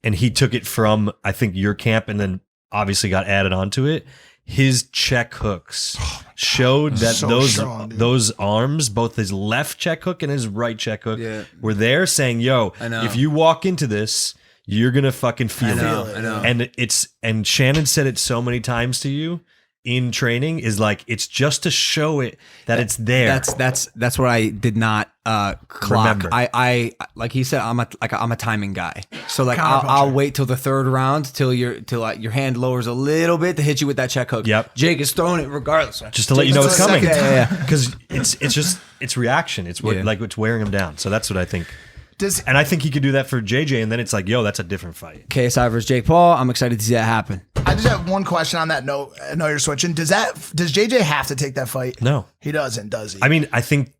and he took it from I think your camp, and then obviously got added onto it. His check hooks showed that those arms, both his left check hook and his right check hook, were there saying, yo, if you walk into this, you're going to fucking feel it. I know. And Shannon said it so many times to you in training is like, it's just to show it that it's there. That's what I did not clock. Remember. I like he said, I'm a timing guy. So like I'll wait till the third round till your hand lowers a little bit to hit you with that check hook. Yep. Jake is throwing it regardless. Just to let you know it's coming. Because it's reaction. It's what like it's wearing him down. So that's what I think. And I think he could do that for JJ, and then it's like, yo, that's a different fight. KSI versus Jake Paul. I'm excited to see that happen. I just have one question on that note. I know you're switching. Does JJ have to take that fight? No. He doesn't, does he? I mean, I think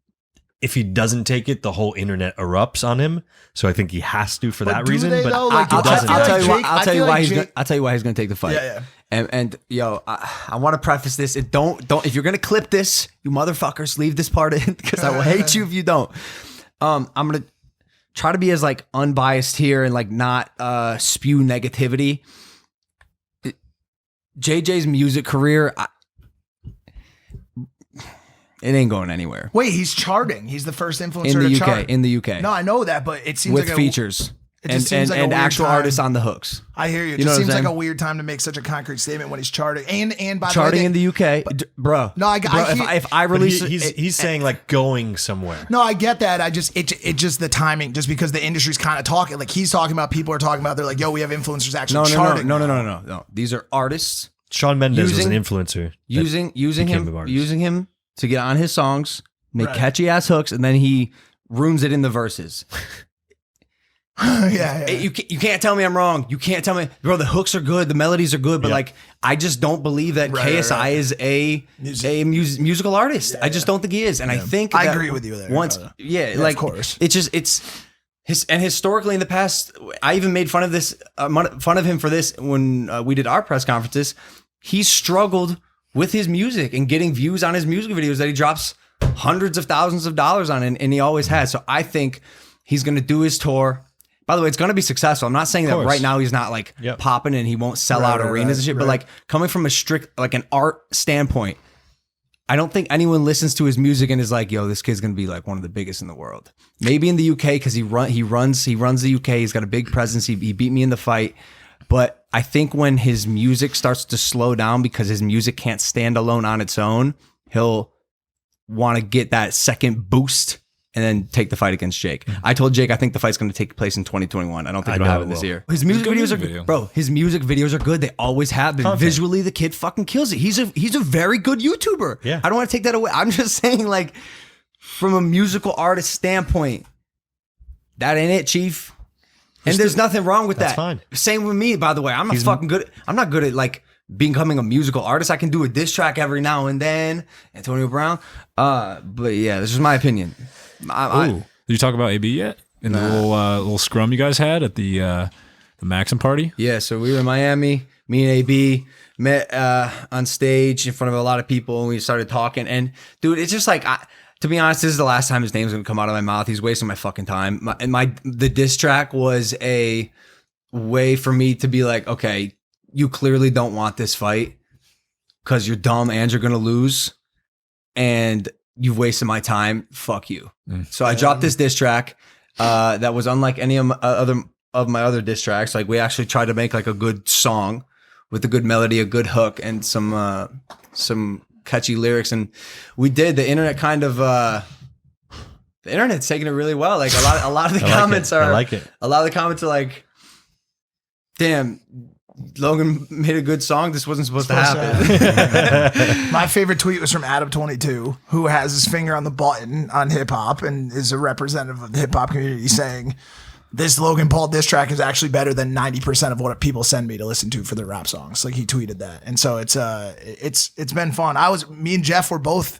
if he doesn't take it, the whole internet erupts on him. So I think he has to for that reason. But I'll tell you why he's going to take the fight. Yeah. And yo, I want to preface this. Don't if you're going to clip this, you motherfuckers, leave this part in because I will hate you if you don't. I'm going to try to be as like unbiased here and like not spew negativity. JJ's music career, it ain't going anywhere. Wait, he's charting. He's the first influencer in the to UK. chart. In the UK, no, I know that, but it seems with like features. Seems like and actual artists on the hooks. I hear you. It just seems like a weird time to make such a concrete statement when he's charting. And by charting the way, in the UK, bro. No, if I release, he's saying like going somewhere. No, I get that. It just the timing, just because the industry's kind of talking. Like he's talking about, people are talking about. They're like, yo, we have influencers actually charting. No. These are artists. Shawn Mendes was an influencer. Using him to get on his songs, make catchy ass hooks, and then he ruins it in the verses. Yeah. You can't tell me I'm wrong. You can't tell me, bro. The hooks are good, the melodies are good, but like I just don't believe that KSI is a musical artist. I just don't think he is, and I think I agree with you there. Like of course, and historically in the past, I even made fun of him for this when we did our press conferences. He struggled with his music and getting views on his music videos that he drops hundreds of thousands of dollars on, and he always has. So I think he's going to do his tour. By the way, it's going to be successful. I'm not saying that right now he's not like popping and he won't sell out arenas and shit, but like coming from a strict, like an art standpoint, I don't think anyone listens to his music and is like, yo, this kid's going to be like one of the biggest in the world. Maybe in the UK because he runs the UK. He's got a big presence. He beat me in the fight. But I think when his music starts to slow down because his music can't stand alone on its own, he'll want to get that second boost and then take the fight against Jake. I told Jake I think the fight's going to take place in 2021. I don't think it'll happen this year. His music videos are good. Bro, his music videos are good. They always have been. Visually, the kid fucking kills it. He's a very good YouTuber. Yeah. I don't want to take that away. I'm just saying, like, from a musical artist standpoint, that ain't it, Chief. And there's nothing wrong with that. That's fine. Same with me, by the way. I'm not good at like becoming a musical artist. I can do a diss track every now and then. Antonio Brown. But yeah, this is my opinion. Did you talk about AB yet? In the little scrum you guys had at the Maxim party? Yeah, so we were in Miami. Me and AB met on stage in front of a lot of people, and we started talking. And dude, it's just like, to be honest, this is the last time his name's gonna come out of my mouth. He's wasting my fucking time. The diss track was a way for me to be like, okay, you clearly don't want this fight because you're dumb and you're gonna lose, and you've wasted my time. Fuck you. So I dropped this diss track that was unlike any of my other diss tracks. Like, we actually tried to make like a good song with a good melody, a good hook, and some catchy lyrics. And we did. The internet kind of the internet's taking it really well. Like a lot of the comments are. I like it. A lot of the comments are like, "Damn, Logan made a good song. This wasn't supposed to happen." My favorite tweet was from Adam22, who has his finger on the button on hip hop and is a representative of the hip hop community, saying, "This Logan Paul diss track is actually better than 90% of what people send me to listen to for their rap songs." Like, he tweeted that, and so it's been fun. Me and Jeff were both.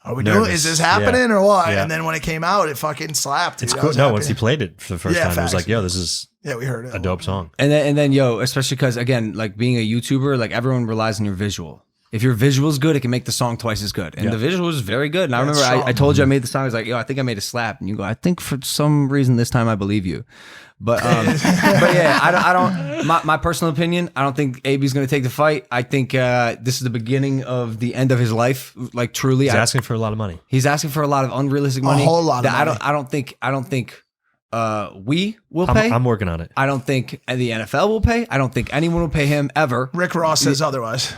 Are we doing? Is this happening or what? Yeah. And then when it came out, it fucking slapped. It's cool. No, once he played it for the first time, it was like, yo, this is we heard it. a dope song. And then, yo, especially because, again, like, being a YouTuber, like, everyone relies on your visual. If your visual is good, it can make the song twice as good. And the visual is very good. And I remember I told you I made the song. I was like, yo, I think I made a slap. And you go, I think for some reason this time I believe you. But but yeah, I don't. My personal opinion, I don't think AB's going to take the fight. I think this is the beginning of the end of his life. Like, truly, He's asking for a lot of money. He's asking for a lot of unrealistic money. A whole lot of money. I don't think we will pay. I'm working on it. I don't think the NFL will pay. I don't think anyone will pay him ever. Rick Ross says otherwise.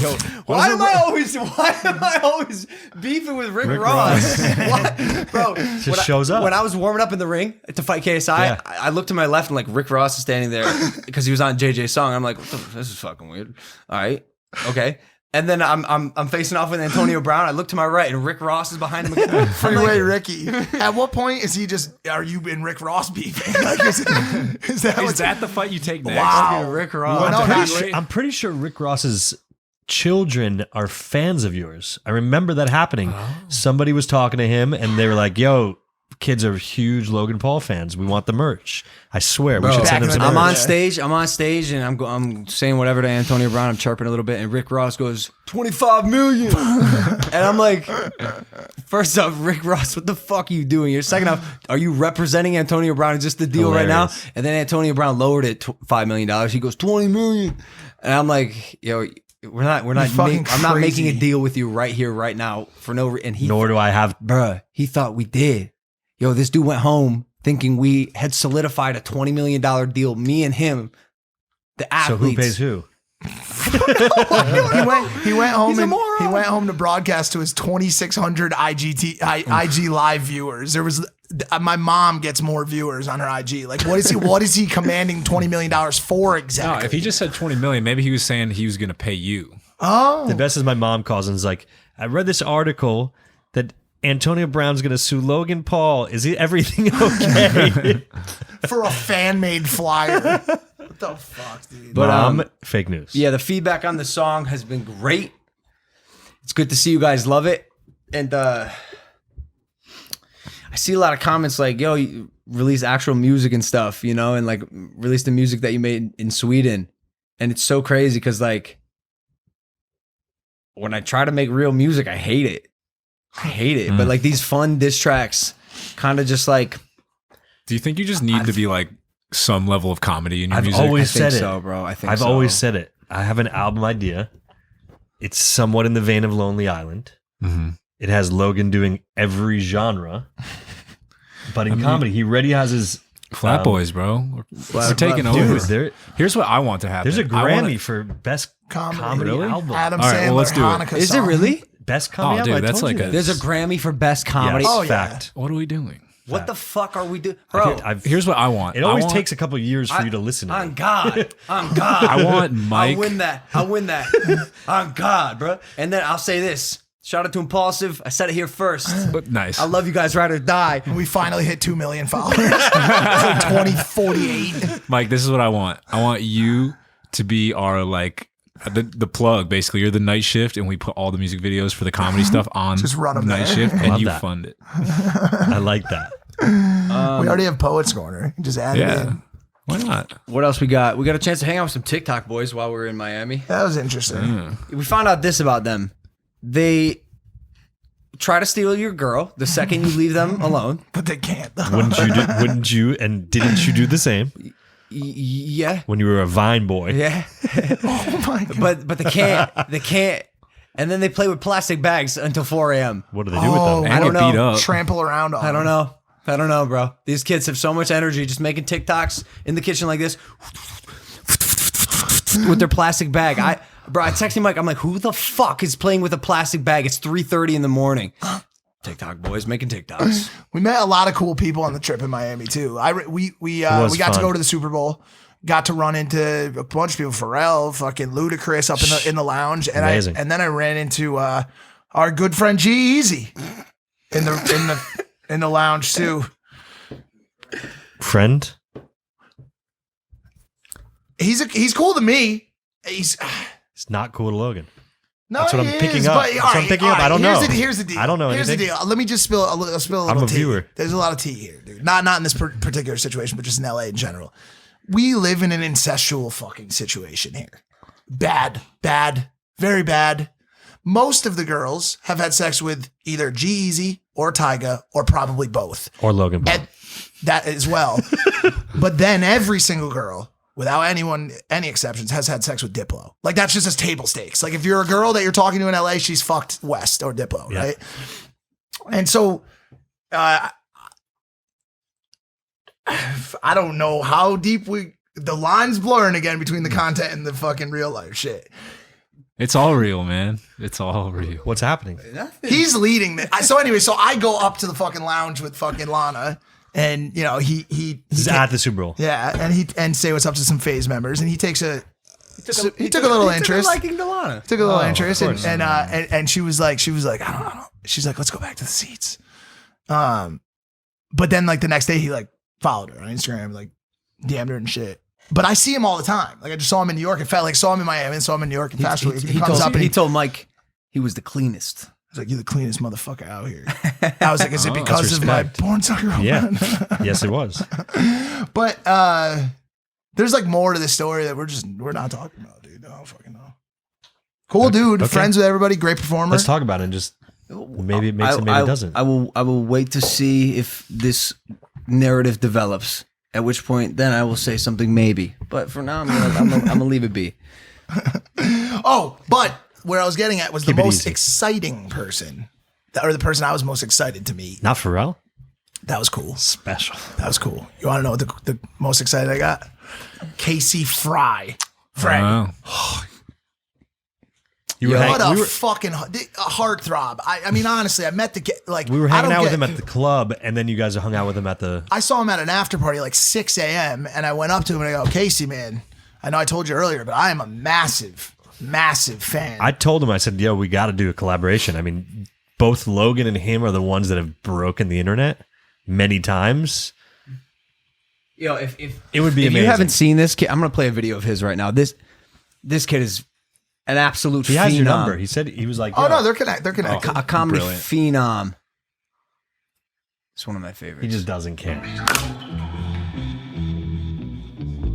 Yo, why am I always beefing with Rick Ross? What? Bro, Just shows up. When I was warming up in the ring to fight KSI, I looked to my left and like Rick Ross is standing there because he was on JJ's song. I'm like, this is fucking weird. All right, okay. And then I'm facing off with Antonio Brown. I look to my right and Rick Ross is behind him again. Freeway Ricky. At what point is he just? Are you in Rick Ross beefing? Like, is that the fight you take next? Wow, Rick Ross. I'm pretty sure Rick Ross's children are fans of yours. I remember that happening. Somebody was talking to him and they were like, yo, kids are huge Logan Paul fans. We want the merch. I swear, we should send them some merch. I'm on stage and I'm saying whatever to Antonio Brown. I'm chirping a little bit and Rick Ross goes, 25 million. And I'm like, first off, Rick Ross, what the fuck are you doing here? Second off, are you representing Antonio Brown? Is this the deal right now? And then Antonio Brown lowered it $5 million. He goes, 20 million. And I'm like, yo, I'm not making a deal with you right here, right now for no reason. Nor do I have. Bruh, he thought we did. Yo, this dude went home thinking we had solidified a $20 million deal, me and him, the athletes. So who pays who? He went home he went home to broadcast to his 2,600 IG live viewers. There was my mom gets more viewers on her IG. Like, what is he commanding $20 million for exactly? No, if he just said 20 million, maybe he was saying he was going to pay you. Oh, the best is my mom calls and is like, I read this article that Antonio Brown's going to sue Logan Paul. Is everything okay? For a fan-made flyer. What the fuck, dude? But fake news. Yeah, the feedback on the song has been great. It's good to see you guys love it. And I see a lot of comments like, yo, you release actual music and stuff, you know, and like release the music that you made in Sweden. And it's so crazy because like when I try to make real music, I hate it. But like these fun diss tracks kind of just like. Do you think you just need to be like some level of comedy in your music? I've always said it. So, bro. I've always said it. I have an album idea. It's somewhat in the vein of Lonely Island. Mm-hmm. It has Logan doing every genre, but in comedy, he already has his Flat Boys, bro. We're taking over. Dude, Here's what I want to happen. there's a Grammy for best comedy Really? album. Adam All right, Sandler, well, let's do it. Hanukkah Is it song. really? Best comedy Oh, album. dude, I that's told like you a- that. There's a Grammy for best comedy. Yes, Oh, yeah. fact. What are we doing? What the fuck are we doing? Bro, Here's what I want. It always takes a couple years for you to listen to on it. God. On God. I want Mike. I'll win that. On God, bro. And then I'll say this. Shout out to Impaulsive. I said it here first. But nice. I love you guys, ride or die. We finally hit 2 million followers. It's like 2048. Mike, this is what I want. I want you to be our like the plug. Basically, you're the night shift, and we put all the music videos for the comedy stuff on Just run 'em night there. shift, and Love you that. fund it. I like that. We already have Poets Corner. Just add it Yeah, in. why not? What else we got? We got a chance to hang out with some TikTok boys while we were in Miami. That was interesting. We found out this about them. They try to steal your girl the second you leave them alone. But they can't, though. Wouldn't you? And didn't you do the same Yeah. when you were a Vine boy? Yeah. Oh, my God. But they can't. And then they play with plastic bags until 4 a.m. What do they do with them? And I don't get beat know. up. Trample around on I don't know, bro. These kids have so much energy just making TikToks in the kitchen like this with their plastic bag. I texted Mike. I'm like, who the fuck is playing with a plastic bag? It's 3:30 in the morning. TikTok boys making TikToks. We met a lot of cool people on the trip in Miami too. We got to fun. go to the Super Bowl. Got to run into a bunch of people. Pharrell, fucking Ludacris up in the lounge, and Amazing. then I ran into our good friend G-Eazy in the lounge too. Friend? He's cool to me. He's It's not cool to Logan. no, That's what he I'm picking is, up. but- That's all what I'm right, picking all up. I right, don't know. Here's the deal. I don't know Here's the anything. deal. Let me just spill a little I'm a tea. viewer. There's a lot of tea here, dude. Not in this particular situation, but just in LA in general. We live in an incestual fucking situation here. Bad, very bad. Most of the girls have had sex with either G-Eazy or Tyga or probably both. Or Logan Paul. And that as well. But then every single girl, without any exceptions, has had sex with Diplo. Like that's just as table stakes. Like if you're a girl that you're talking to in LA, she's fucked West or Diplo, Yeah. right? And so I don't know how deep the line's blurring again between the content and the fucking real life shit. It's all real, man. It's all real. What's happening? He's leading this. So anyway, so I go up to the fucking lounge with fucking Lana, and you know he This is at the Super Bowl. yeah, and say what's up to some phase members, and he took a little interest. Liking to Lana. Took a little of interest, course. and she was like, I don't know. She's like, let's go back to the seats. But then like the next day he like followed her on Instagram, like DM'd her and shit. But I see him all the time. Like I just saw him in New York. In fact, like saw him in Miami and saw him in New York and Fast Week. He comes up and He told Mike he was the cleanest. he's like, "You're the cleanest motherfucker out here." I was like, "Is it Oh, because that's of my respect. porn star girlfriend?" Yeah. Yes, it was. But there's like more to this story that we're not talking about, dude. I don't fucking know. Cool dude, Okay. friends with everybody, great performer. Let's talk about it and just maybe it makes it, maybe it doesn't. I will wait to see if this narrative develops. At which point, then I will say something maybe. But for now, I'm gonna leave it be. Oh, but where I was getting at was Keep the it most easy. exciting person, or the person I was most excited to meet. Not Pharrell? That was cool. Special. That was cool. You want to know what the most excited I got? Casey Fry. Wow. You were What hang- a we were, fucking heartthrob. I mean, honestly, I met the kid. Like we were I hanging don't out with get- him at the club, and then you guys hung out with him at the. I saw him at an after party like 6 a.m. and I went up to him and I go, Casey, man, I know I told you earlier, but I am a massive fan. I told him, I said, "Yo, we got to do a collaboration." I mean, both Logan and him are the ones that have broken the internet many times. Yo, if it would be if amazing. you haven't seen this kid, I'm gonna play a video of his right now. This kid is an absolute He phenom. has your number. He said he was like, Oh no, they're connected. A comedy Brilliant. phenom. It's one of my favorites. he just doesn't care.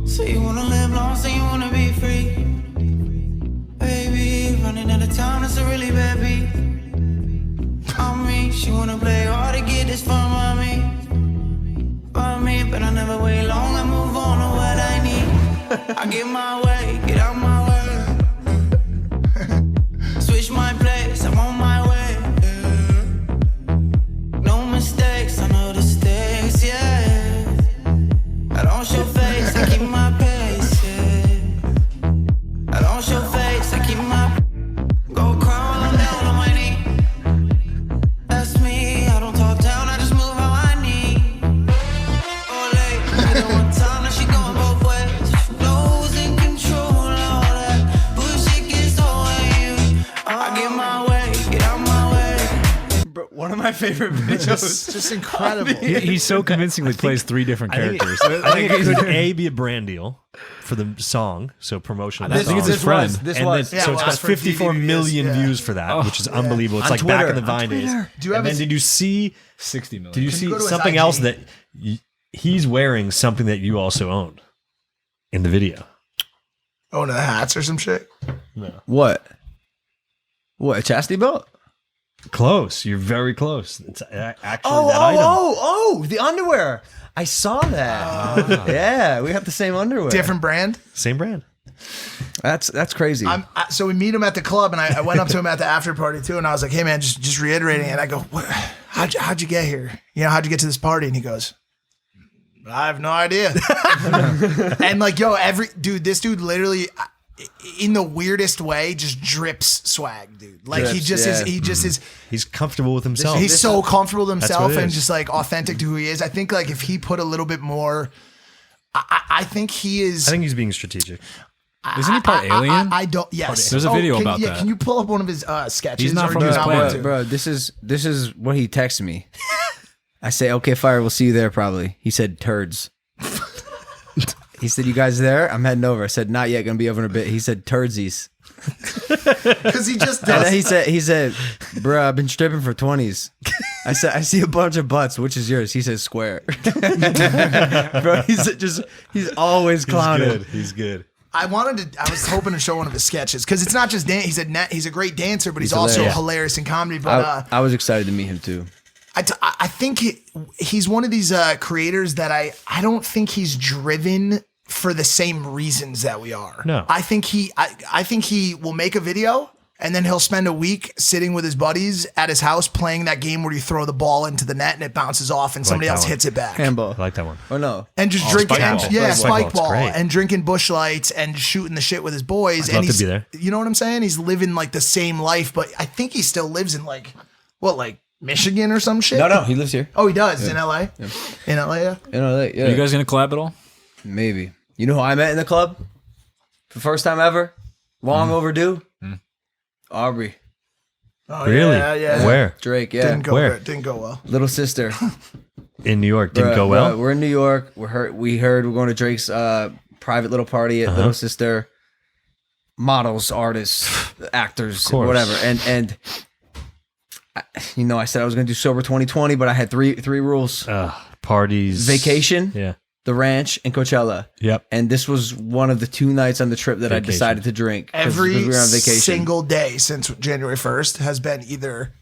So you wanna live long, so you wanna be free. Baby, running out of time, that's a really bad beat. On me, she wanna play hard to get this far by me, but I never wait long, I move on to what I need. I get my way, get out my way. Switch my place, I'm on my way. No mistakes, I know the stakes, yeah. I don't show face, I keep my pace, yeah. I don't show face, I keep my go crawl, I'm down on my knee. That's me, I don't talk down, I just move how I need. Oh, late, I don't want time, now she going both ways. Losing control, all that bullshit gets away. I get my way, get out my way. Bro, one of my favorite videos. Just incredible. He so convincingly plays 3 different characters. I think it could be a brand deal for the song, so promotional. I think it's his friend. This And was. then- Yeah, so it's well, got that's for 54 DVD million views, views for that, which is unbelievable. It's On like back in Twitter. the Vine days. Do you And have then did you see 60 million. Did you Can see you go to his something IG? else that he's wearing something that you also own in the video? Oh, no, hats or some shit? What? What? A chastity belt? Close. You're very close. It's actually Oh, that item. the underwear. I saw that. Yeah, we have the same underwear. Different brand? Same brand. That's crazy. So we meet him at the club, and I went up to him at the after party too, and I was like, "Hey man, just reiterating." And I go, "How'd you get here? You know, how'd you get to this party?" And he goes, "I have no idea." And like, yo, this dude literally, in the weirdest way, just drips swag, dude. Like he Drips, just yeah. is. He just is. He's comfortable with himself. He's so comfortable with what himself it and is. just like authentic to who he is. I think like if he put a little bit more, I think he is. I think he's being strategic. Isn't he part alien? I don't. Yes. There's a video about yeah, that. Can you pull up one of his sketches? He's not or from do you this not planet. want to? Bro, this is what he texted me. I say, okay, fire, we'll see you there probably. He said, turds. He said, you guys there? I'm heading over. I said, not yet, gonna be over in a bit. He said, turdsies. Because he just And does. then he said, bro, I've been stripping for 20s. I said, I see a bunch of butts. Which is yours? He says, square. Bro, he's always clowning. He's good. I was hoping to show one of his sketches because it's not just dance. He's a great dancer, but he's also hilarious. hilarious in comedy. But I was excited to meet him too. I think he's one of these creators that I don't think he's driven for the same reasons that we are. No. I think he will make a video and then he'll spend a week sitting with his buddies at his house playing that game where you throw the ball into the net and it bounces off and somebody that else one. hits it back. Handball. I like that one. Or no? And just drinking, spike ball. yeah, Spike ball, spike it's ball, great. and drinking bush lights and shooting the shit with his boys. I'd and love to be there. You know what I'm saying? He's living like the same life, but I think he still lives in like Michigan or some shit. No, he lives here. Oh, he does in LA. Yeah. In LA, yeah. Yeah. Are you guys gonna collab at all? Maybe. You know who I met in the club? For the first time ever? Long overdue? Aubrey. Oh, Really? Yeah. Where? Drake, yeah. Didn't go well. Little sister. In New York. Didn't Bruh, go well? bruh, we're in New York. We heard we're going to Drake's private little party at Little Sister. Models, artists, actors, course. whatever. And I said I was going to do sober 2020, but I had three rules: Parties. vacation, Yeah. the ranch, and Coachella. Yep. And this was one of the 2 nights on the trip that I Vacation. decided to drink 'cause Every we were on vacation. single day since January 1st has been either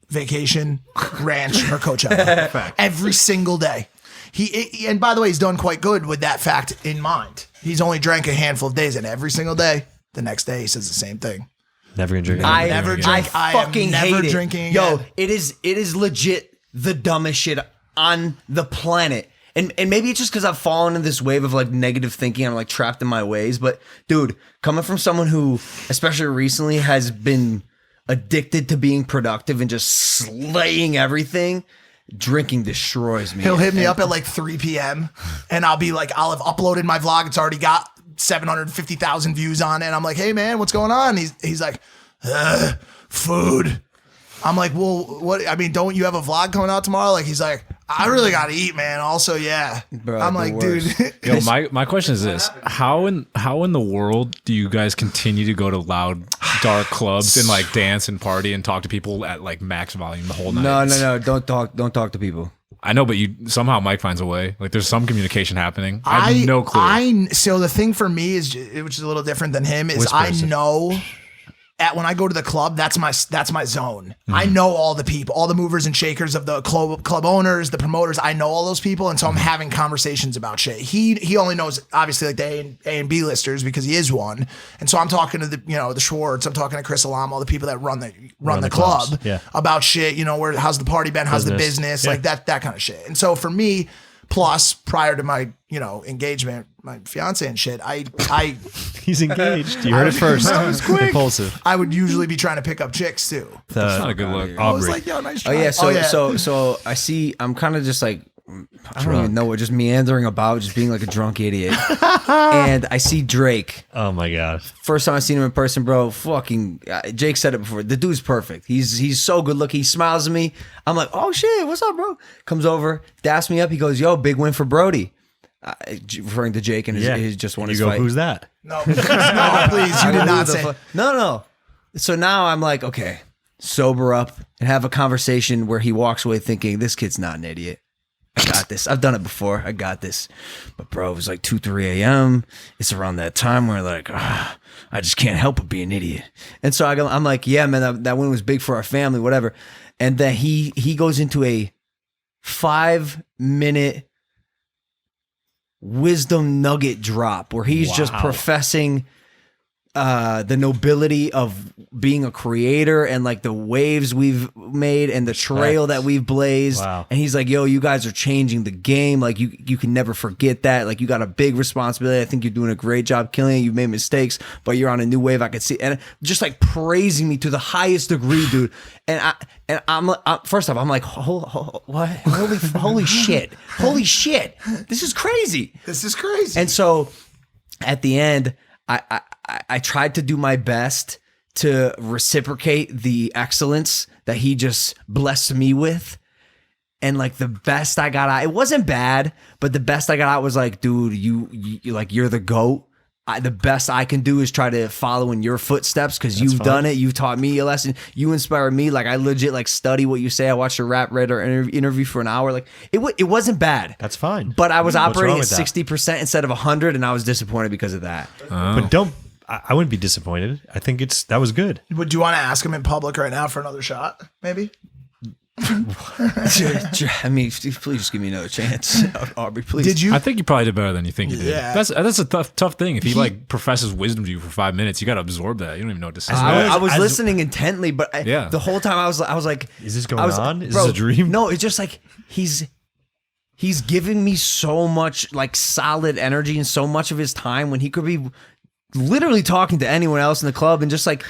vacation, ranch, or Coachella. Every single day. He and by the way, he's done quite good with that fact in mind. He's only drank a handful of days, and every single day, the next day, he says the same thing. Never gonna drink. I never again. drink. I am fucking never hate it. drinking Yo, again. it is legit the dumbest shit on the planet. And maybe it's just because I've fallen in this wave of like negative thinking. I'm like trapped in my ways. But dude, coming from someone who, especially recently, has been addicted to being productive and just slaying everything, drinking destroys me. He'll hit me up at like 3 p.m. and I'll be like, I'll have uploaded my vlog. It's already got 750,000 views on it. And I'm like, hey man, what's going on? He's like, food. I'm like, well, what? I mean, don't you have a vlog coming out tomorrow? Like, he's like, I really got to eat, man. Also, yeah. Bro, I'm the like, worst. dude. Yo, my question is this: how in the world do you guys continue to go to loud, dark clubs and like dance and party and talk to people at like max volume the whole night? No. Don't talk to people. I know, but you somehow Mike finds a way. Like there's some communication happening. I have no clue. So the thing for me is, which is a little different than him, is Whispers. I know. When I go to the club, that's my zone. I know all the people, all the movers and shakers of the club owners, the promoters. I know all those people, and so I'm having conversations about shit. He only knows obviously like the A and B listers because he is one, and so I'm talking to the Schwartz, I'm talking to Chris Alam, all the people that run the club about shit. How's the party been? How's the business? Like that kind of shit. And so for me, plus prior to my engagement, my fiance and shit, He's engaged. You heard it first. That was quick. Impulsive. I would usually be trying to pick up chicks too. That's not a good look. I was Aubrey. like, yo, nice Oh try. yeah. So I see. I'm kind of just like, I don't even know what, just meandering about, just being like a drunk idiot. And I see Drake. Oh my god. First time I seen him in person, bro. Fucking Jake said it before. The dude's perfect. He's so good looking. He smiles at me. I'm like, oh shit, what's up, bro? Comes over, daps me up. He goes, yo, big win for Brody. Referring to Jake and his just won his fight. Who's that? No, please, you did not say. No. So now I'm like, okay, sober up and have a conversation where he walks away thinking, this kid's not an idiot. I got this. I've done it before. I got this. But bro, it was like 2, 3 a.m. It's around that time where like, I just can't help but be an idiot. And so I'm like, yeah, man, that win was big for our family, whatever. And then he goes into a 5-minute wisdom nugget drop where he's just professing the nobility of being a creator and like the waves we've made and the trail that we've blazed. Wow. And he's like, yo, you guys are changing the game. Like you can never forget that. Like you got a big responsibility. I think you're doing a great job killing it. You've made mistakes, but you're on a new wave. I could see, and just like praising me to the highest degree, dude. And I'm first off, I'm like, what? Holy shit. Holy shit. This is crazy. This is crazy. And so at the end, I tried to do my best to reciprocate the excellence that he just blessed me with. And like the best I got out, it wasn't bad, but the best I got out was like, dude, you like, you're the GOAT. The best I can do is try to follow in your footsteps because you've done it. You've taught me a lesson. You inspire me. Like I legit like study what you say. I watched a rap radar interview for an hour. Like it wasn't bad. That's fine. But I was operating at wrong with that? 60% instead of 100, and I was disappointed because of that. But I wouldn't be disappointed. I think that was good. Would you want to ask him in public right now for another shot? Maybe. I mean, please just give me another chance, Aubrey. Please. Did you? I think you probably did better than you think you did. Yeah. That's a tough thing. If he like professes wisdom to you for 5 minutes, you got to absorb that. You don't even know what to say. I was listening intently, but the whole time I was like, is this going on? Is bro, this a dream? No, it's just like he's giving me so much like solid energy and so much of his time when he could be literally talking to anyone else in the club and just like,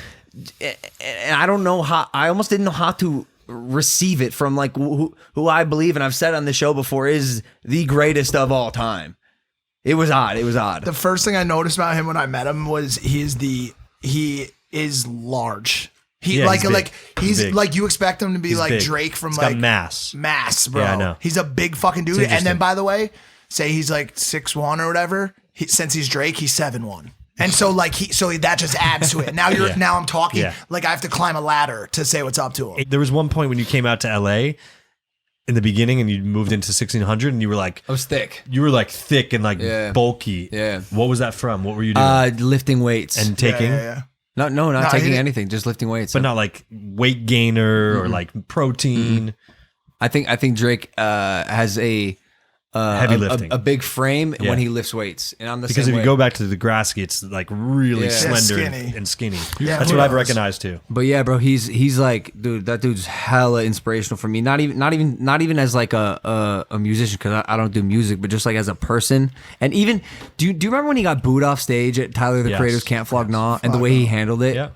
and I don't know how. I almost didn't know how to receive it from like who I believe, and I've said on the show before, is the greatest of all time. It was odd. The first thing I noticed about him when I met him was he is large. He's big. like, you expect him to be like big. Drake from It's like got mass, bro. Yeah, I know. He's a big fucking dude. And then by the way, say he's like 6'1" or whatever. Since he's Drake, he's 7'1". And so like that just adds to it. Now now I'm talking like I have to climb a ladder to say what's up to him. There was one point when you came out to LA in the beginning and you moved into 1600 and you were like, I was thick. You were like thick and like bulky. Yeah. What was that from? What were you doing? Lifting weights And taking? Yeah. No, not taking anything, just lifting weights. But not like weight gainer or like protein. I think Drake has a heavy lifting, a big frame when he lifts weights, and I'm the because same if way. you go back to the Grasky, it's like really slender and skinny. Yeah, that's what I've recognized too. But yeah, bro, he's like, dude, that dude's hella inspirational for me. Not even as like a musician, because I don't do music, but just like as a person. And even do you remember when he got booed off stage at Tyler the Creator's Can't Flog Gnaw, and the way he handled it? Yeah.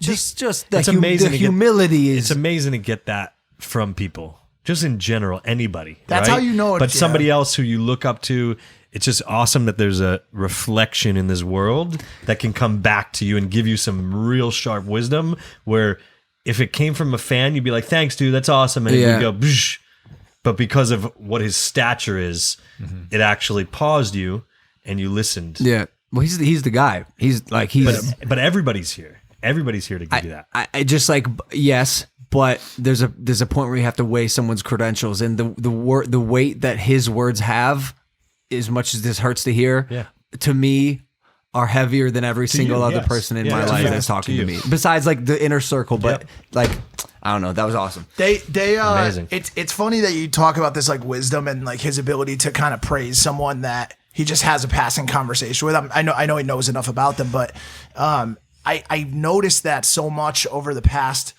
Just the, It's amazing. The humility is. It's amazing to get that from people. Just in general, anybody. That's right? how you know it. But somebody else who you look up to, it's just awesome that there's a reflection in this world that can come back to you and give you some real sharp wisdom where if it came from a fan, you'd be like, thanks, dude, that's awesome. And it would go, bzz. But because of what his stature is, it actually paused you and you listened. Yeah. Well, he's the guy. But everybody's here. Everybody's here to give you that. I just like, yes, but there's a point where you have to weigh someone's credentials, and the weight that his words have, as much as this hurts to hear, to me, are heavier than every single other person in my life that's talking to me. Besides like the inner circle, but like, I don't know. That was awesome. Amazing. It's funny that you talk about this like wisdom and like his ability to kind of praise someone that he just has a passing conversation with. I know he knows enough about them, but I noticed that so much over the past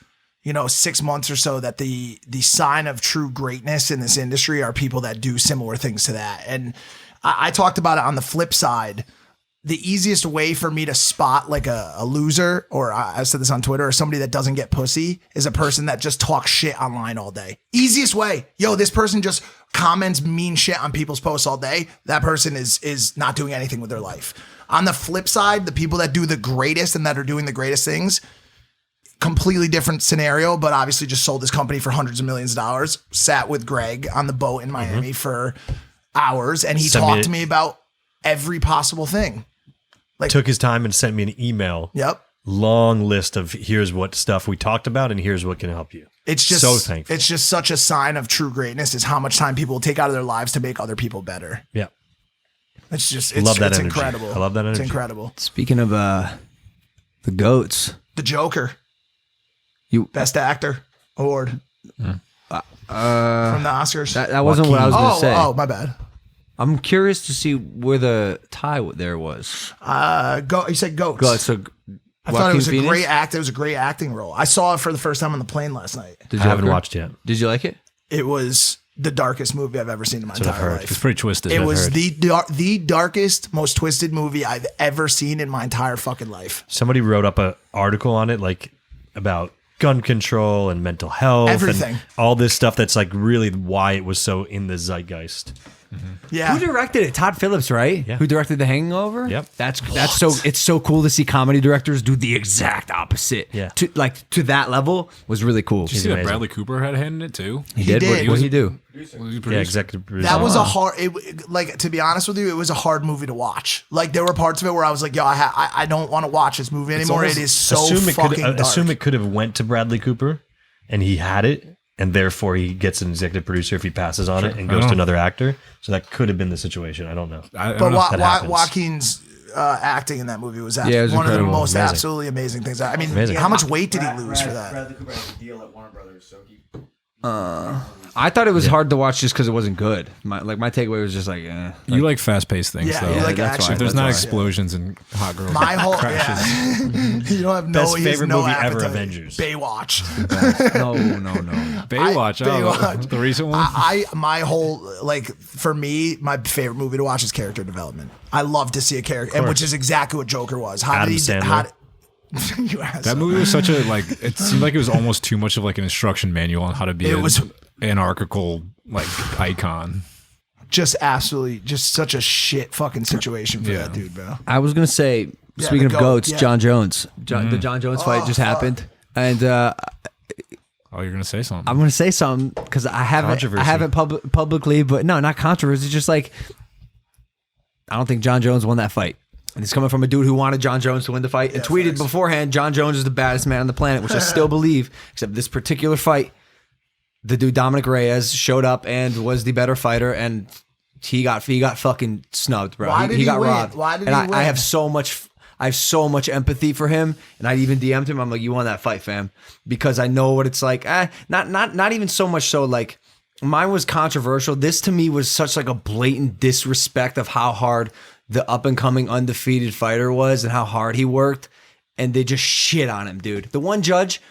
6 months or so, that the sign of true greatness in this industry are people that do similar things to that. And I talked about it on the flip side. The easiest way for me to spot like a loser, or I said this on Twitter, or somebody that doesn't get pussy, is a person that just talks shit online all day. Easiest way. Yo, this person just comments mean shit on people's posts all day. That person is not doing anything with their life. On the flip side, the people that do the greatest and that are doing the greatest things, completely different scenario, but obviously just sold his company for hundreds of millions of dollars, sat with Greg on the boat in Miami for hours, and he talked to me about every possible thing. Like, took his time and sent me an email. Yep. Long list of here's what stuff we talked about and here's what can help you. It's just so thankful. It's just such a sign of true greatness is how much time people will take out of their lives to make other people better. Yeah. It's just love that it's energy. incredible. I love that energy. It's incredible. Speaking of the GOATs, The Joker. Best Actor Award. From the Oscars. That wasn't what I was going to say. Oh, my bad. I'm curious to see where the tie there was. You said goats. Goats. So I thought it was a great act. It was a great acting role. I saw it for the first time on the plane last night. I haven't watched yet. Did you like it? It was the darkest movie I've ever seen in my entire life. It's pretty twisted. It was the darkest, most twisted movie I've ever seen in my entire fucking life. Somebody wrote up an article on it, like about gun control and mental health, everything, and all this stuff. That's like really why it was so in the zeitgeist. Yeah. Who directed it? Todd Phillips, right? Yeah. Who directed The Hangover? Yep. That's so it's so cool to see comedy directors do the exact opposite. Yeah. To that level was really cool. Did you see that Bradley Cooper had a hand in it too? He did. What did he do? Yeah, executive producer. That was a hard. To be honest with you, it was a hard movie to watch. Like there were parts of it where I was like, yo, I don't want to watch this movie anymore. It is so fucking dark. Assume it could have went to Bradley Cooper, and he had it. And therefore, he gets an executive producer if he passes on it and goes to another actor. So that could have been the situation. I don't know. But Joaquin's acting in that movie was one of the incredible. most absolutely amazing things. I mean, how much weight did he lose for that? Bradley Cooper has a deal at Warner Brothers, so he. I thought it was hard to watch just because it wasn't good. My takeaway was just like, You like fast-paced things, Yeah, though. you like that's action. why. If there's not That's explosions and hot girls My whole crashes. you don't have no Best he has favorite no movie ever, appetite. Avengers. Baywatch. no. Baywatch, Baywatch. the recent one. My whole for me, my favorite movie to watch is character development. I love to see a character, and which is exactly what Joker was. How Adam did he? Sandler. You asshole. That movie was such a it seemed like it was almost too much of like an instruction manual on how to be an anarchical icon. Just absolutely, just such a shit fucking situation for that dude, bro. I was gonna say, speaking of goats, John Jones. The John Jones fight just happened, and Oh, you're gonna say something. I'm gonna say something because I haven't publicly, but no, not controversy. It's just like I don't think John Jones won that fight. And it's coming from a dude who wanted John Jones to win the fight and tweeted beforehand, John Jones is the baddest man on the planet, which I still believe, except this particular fight, the dude Dominic Reyes showed up and was the better fighter, and he got fucking snubbed, bro. He got robbed. Why did and he win? I have so much empathy for him, and I even DM'd him. I'm like, you won that fight, fam, because I know what it's like. Not even so much so like mine was controversial. This to me was such like a blatant disrespect of how hard the up and coming undefeated fighter was and how hard he worked, and they just shit on him, dude. The one judge,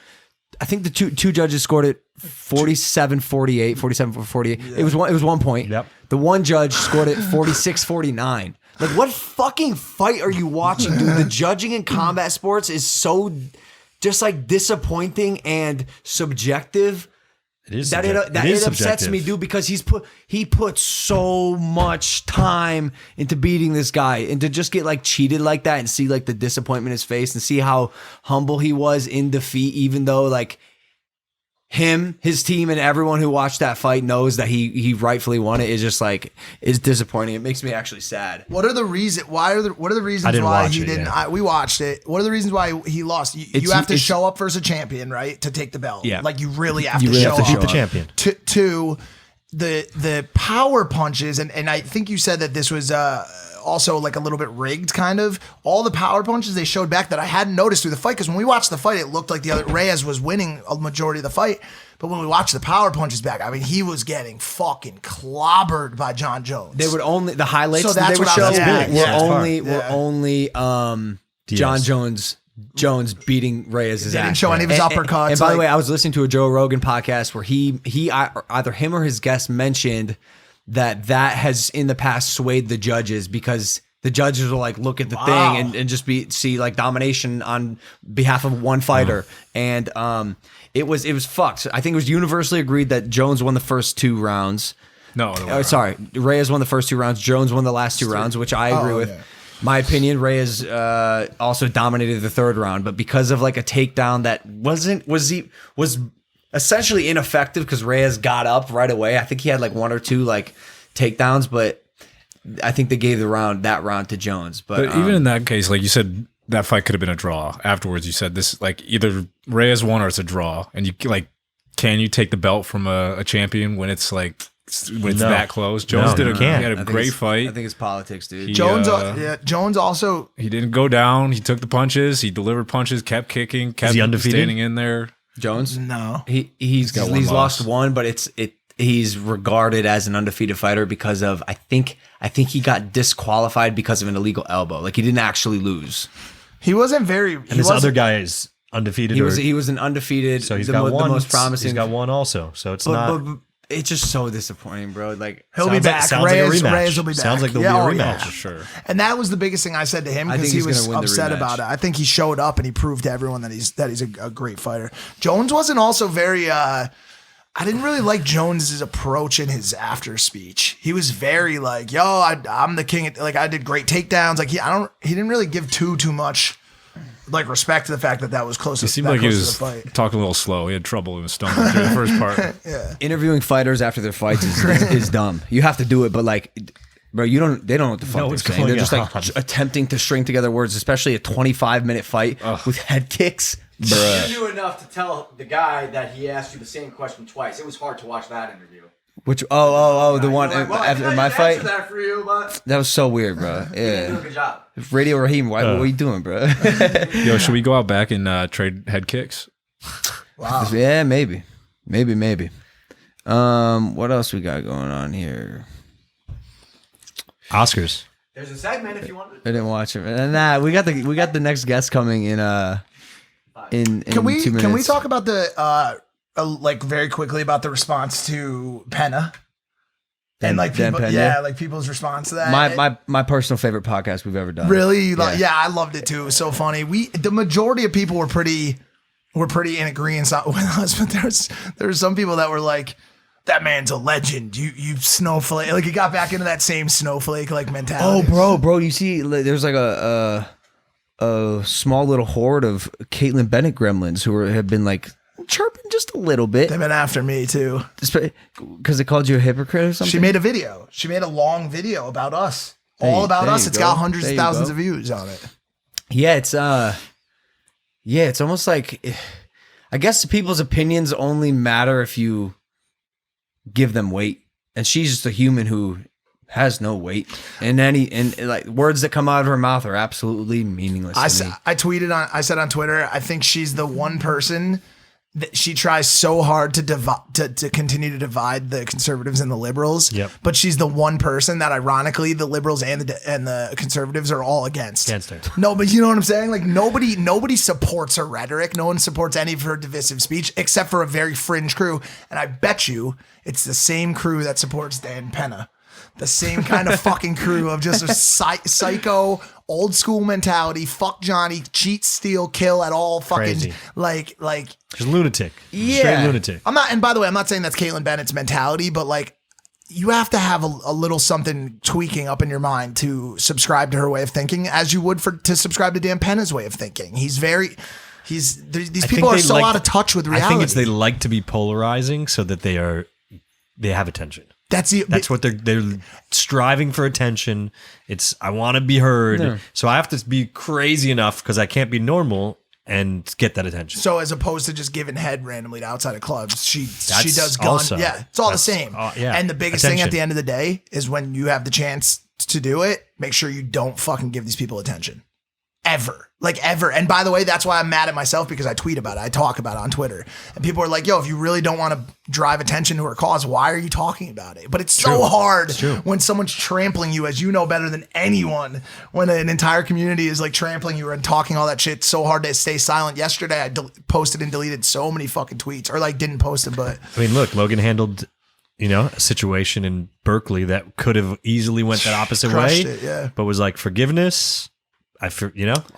I think the two judges scored it 47-48, 47-48. Yeah. It was 1 point. Yep. The one judge scored it 46-49. Like, what fucking fight are you watching, dude? The judging in combat sports is so just like disappointing and subjective. It is That subjective. it upsets me, dude, because he put so much time into beating this guy, and to just get like cheated like that and see like the disappointment in his face and see how humble he was in defeat, even though like him, his team, and everyone who watched that fight knows that he rightfully won it, is just like, is disappointing. It makes me actually sad. What are the reasons? What are the reasons why he didn't? We watched it. What are the reasons why he lost? You have to show up as a champion, right, to take the belt. Yeah, like you really have to show up. Beat the champion. Two, the power punches, and I think you said that this was also like a little bit rigged, kind of. All the power punches they showed back that I hadn't noticed through the fight, because when we watched the fight, it looked like the other Reyes was winning a majority of the fight. But when we watched the power punches back, I mean, he was getting fucking clobbered by John Jones. They would only, the highlights So that they that's would what show I was- were only John Jones beating Reyes' They ass. didn't show any of his uppercuts. And by the like- way, I was listening to a Joe Rogan podcast where either him or his guest mentioned that has in the past swayed the judges, because the judges will like look at the thing and just see like domination on behalf of one fighter. And it was fucked. I think it was universally agreed that Jones won the first 2 rounds. No, Sorry, Reyes won the first 2 rounds. Jones won the last 2 rounds, which I agree with. yeah. My opinion, Reyes also dominated the 3rd round, but because of like a takedown that was essentially ineffective, because Reyes got up right away. I think he had like 1 or 2 like takedowns, but I think they gave that round to Jones. But even in that case, like you said, that fight could have been a draw. Afterwards, you said this, like either Reyes won or it's a draw. And you like, can you take the belt from a champion when it's like when it's that close? Jones he had a great fight. I think it's politics, dude. Jones also, he didn't go down. He took the punches. He delivered punches. Kept kicking. Kept standing in there. Jones, no, he's lost 1, but he's regarded as an undefeated fighter because of I think he got disqualified because of an illegal elbow. Like he didn't actually lose. he wasn't very. And this other guy is undefeated. He was an undefeated. So he's the got one. The most promising. He's got 1 also. So it's but it's just so disappointing, bro. Like he'll be back. Sounds like a rematch. Reyes will be back. Sounds like there'll be a rematch. For sure. And that was the biggest thing I said to him, I because think he he's was gonna win the upset rematch. about it. I think he showed up and he proved to everyone that he's a great fighter. Jones wasn't also very. I didn't really like Jones's approach in his after speech. He was very like, "Yo, I'm the king." Like I did great takedowns. Like he didn't really give too much like respect to the fact that was close. He seemed like he was talking a little slow. He had trouble in his stomach through the first part. interviewing fighters after their fights is dumb. You have to do it, but like, bro, they don't know what the fuck they're saying. They're just like attempting to string together words, especially a 25-minute fight with head kicks. Bruh. You knew enough to tell the guy that he asked you the same question twice. It was hard to watch that interview. Which the one Like, well, after I my didn't fight. answer that for you, but That was so weird, bro. you did a good job. Radio Raheem, what are you doing, bro? Yo, should we go out back and trade head kicks? Wow. Yeah, maybe. What else we got going on here? Oscars. There's a segment if you want. I didn't watch it. Nah, we got the next guest coming in. In Can we 2 minutes. can we talk about the like very quickly about the response to Penna? And like Dan people, Pena? like people's response to that. My personal favorite podcast we've ever done. Really? Yeah, I loved it too. It was so funny. The majority of people were pretty in agreement with us, but there was some people that were like, that man's a legend. You snowflake. Like he got back into that same snowflake like mentality. Oh, bro, you see, there's like a small little horde of Caitlyn Bennett gremlins who have been like chirping just a little bit. They've been after me too. Because they called you a hypocrite or something? She made a video. She made a long video about us. All about us. It's got hundreds of thousands of views on it. Yeah, it's almost like, I guess people's opinions only matter if you give them weight. And she's just a human who has no weight. And like words that come out of her mouth are absolutely meaningless. I said on Twitter, I think she's the one person that she tries so hard to continue to divide the conservatives and the liberals. Yep. But she's the one person that ironically the liberals and the conservatives are all against her. No, but you know what I'm saying? Like nobody supports her rhetoric. No one supports any of her divisive speech except for a very fringe crew. And I bet you it's the same crew that supports Dan Pena. The same kind of fucking crew of just a psycho, old school mentality. Fuck Johnny, cheat, steal, kill at all. Fucking Crazy. like She's lunatic. Yeah. Straight lunatic. I'm not. And by the way, I'm not saying that's Caitlyn Bennett's mentality, but like you have to have a little something tweaking up in your mind to subscribe to her way of thinking, as you would to subscribe to Dan Penna's way of thinking. These people are so out of touch with reality. I think it's they like to be polarizing so that they have attention. That's what they're striving for attention. It's I want to be heard, so I have to be crazy enough because I can't be normal and get that attention. So as opposed to just giving head randomly to outside of clubs, she does gun. Also, yeah, it's all the same. And the biggest thing at the end of the day is when you have the chance to do it, make sure you don't fucking give these people attention. Ever. And by the way, that's why I'm mad at myself, because I tweet about it. I talk about it on Twitter. And people are like, yo, if you really don't want to drive attention to her cause, why are you talking about it? But it's so hard when someone's trampling you, as you know better than anyone, when an entire community is like trampling you and talking all that shit. It's so hard to stay silent. Yesterday, I posted and deleted so many fucking tweets, or like didn't post them, but. I mean, look, Logan handled, a situation in Berkeley that could have easily went that opposite way, but was like forgiveness.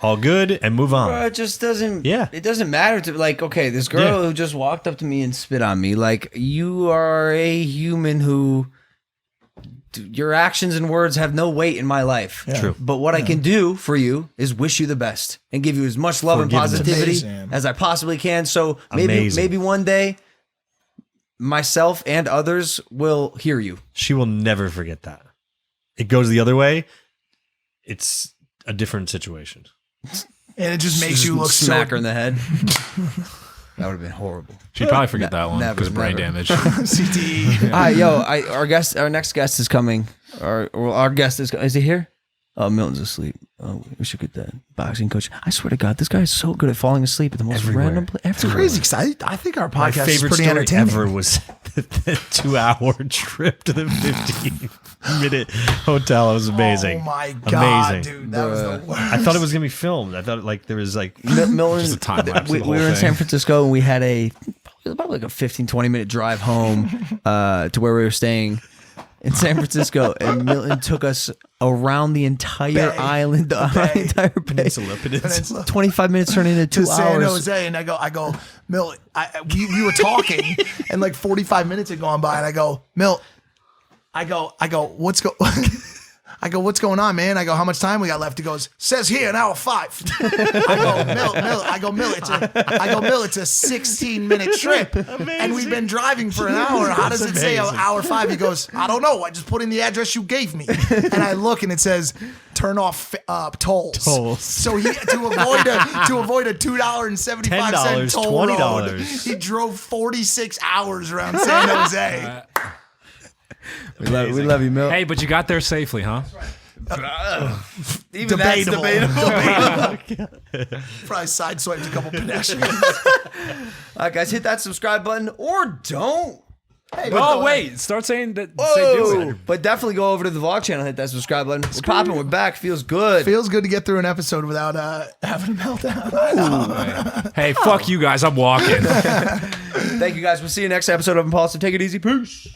All good and move on. Bro, it just doesn't. Yeah, it doesn't matter to like. Okay, this girl who just walked up to me and spit on me. Like, you are a human who, your actions and words have no weight in my life. Yeah. True. But what I can do for you is wish you the best and give you as much love and positivity as I possibly can. So maybe one day, myself and others will hear you. She will never forget that. It goes the other way. It's a different situation. And it just makes you look smack her in the head. That would have been horrible. She'd probably forget that one because of brain damage. CTE. Our next guest is coming. Our guest is he here? Oh, Milton's asleep. Oh, we should get that boxing coach. I swear to God, this guy is so good at falling asleep at the most random place. It's crazy because I think our My podcast is favorite pretty story entertaining. ever was the 2-hour trip to the 15-minute hotel. It was amazing. Oh my God, amazing. dude. That was the worst. I thought it was going to be filmed. I thought like there was like Milton, Just a time lapse we of the whole were in thing. San Francisco and we had about like a 15-20 minute drive home to where we were staying in San Francisco, and Milton took us around the entire island, the entire peninsula. 25 minutes turned into 2 to hours. San Jose, and I go, Milt, we were talking, and like 45 minutes had gone by, and I go, Milt, I go, what's going on, man? I go, how much time we got left? He goes, says here an hour 5. I go, Milt, it's a 16-minute trip. Amazing. And we've been driving for an hour. How does it say hour 5? He goes, I don't know. I just put in the address you gave me. And I look and it says, turn off tolls. So he to avoid a $2.75 toll $20. road, he drove 46 hours around San Jose. We love you, Milt. Hey, but you got there safely, huh? Even Debatable. That's Probably sideswiped a couple pedestrians. All right, guys, hit that subscribe button or don't. Hey, Oh, wait. Start saying that. Say do it. But definitely go over to the vlog channel, hit that subscribe button. We're popping. We're back. Feels good. Feels good to get through an episode without having a meltdown. Hey, fuck you guys. I'm walking. Thank you, guys. We'll see you next episode of Impaulsive. Take it easy. Peace.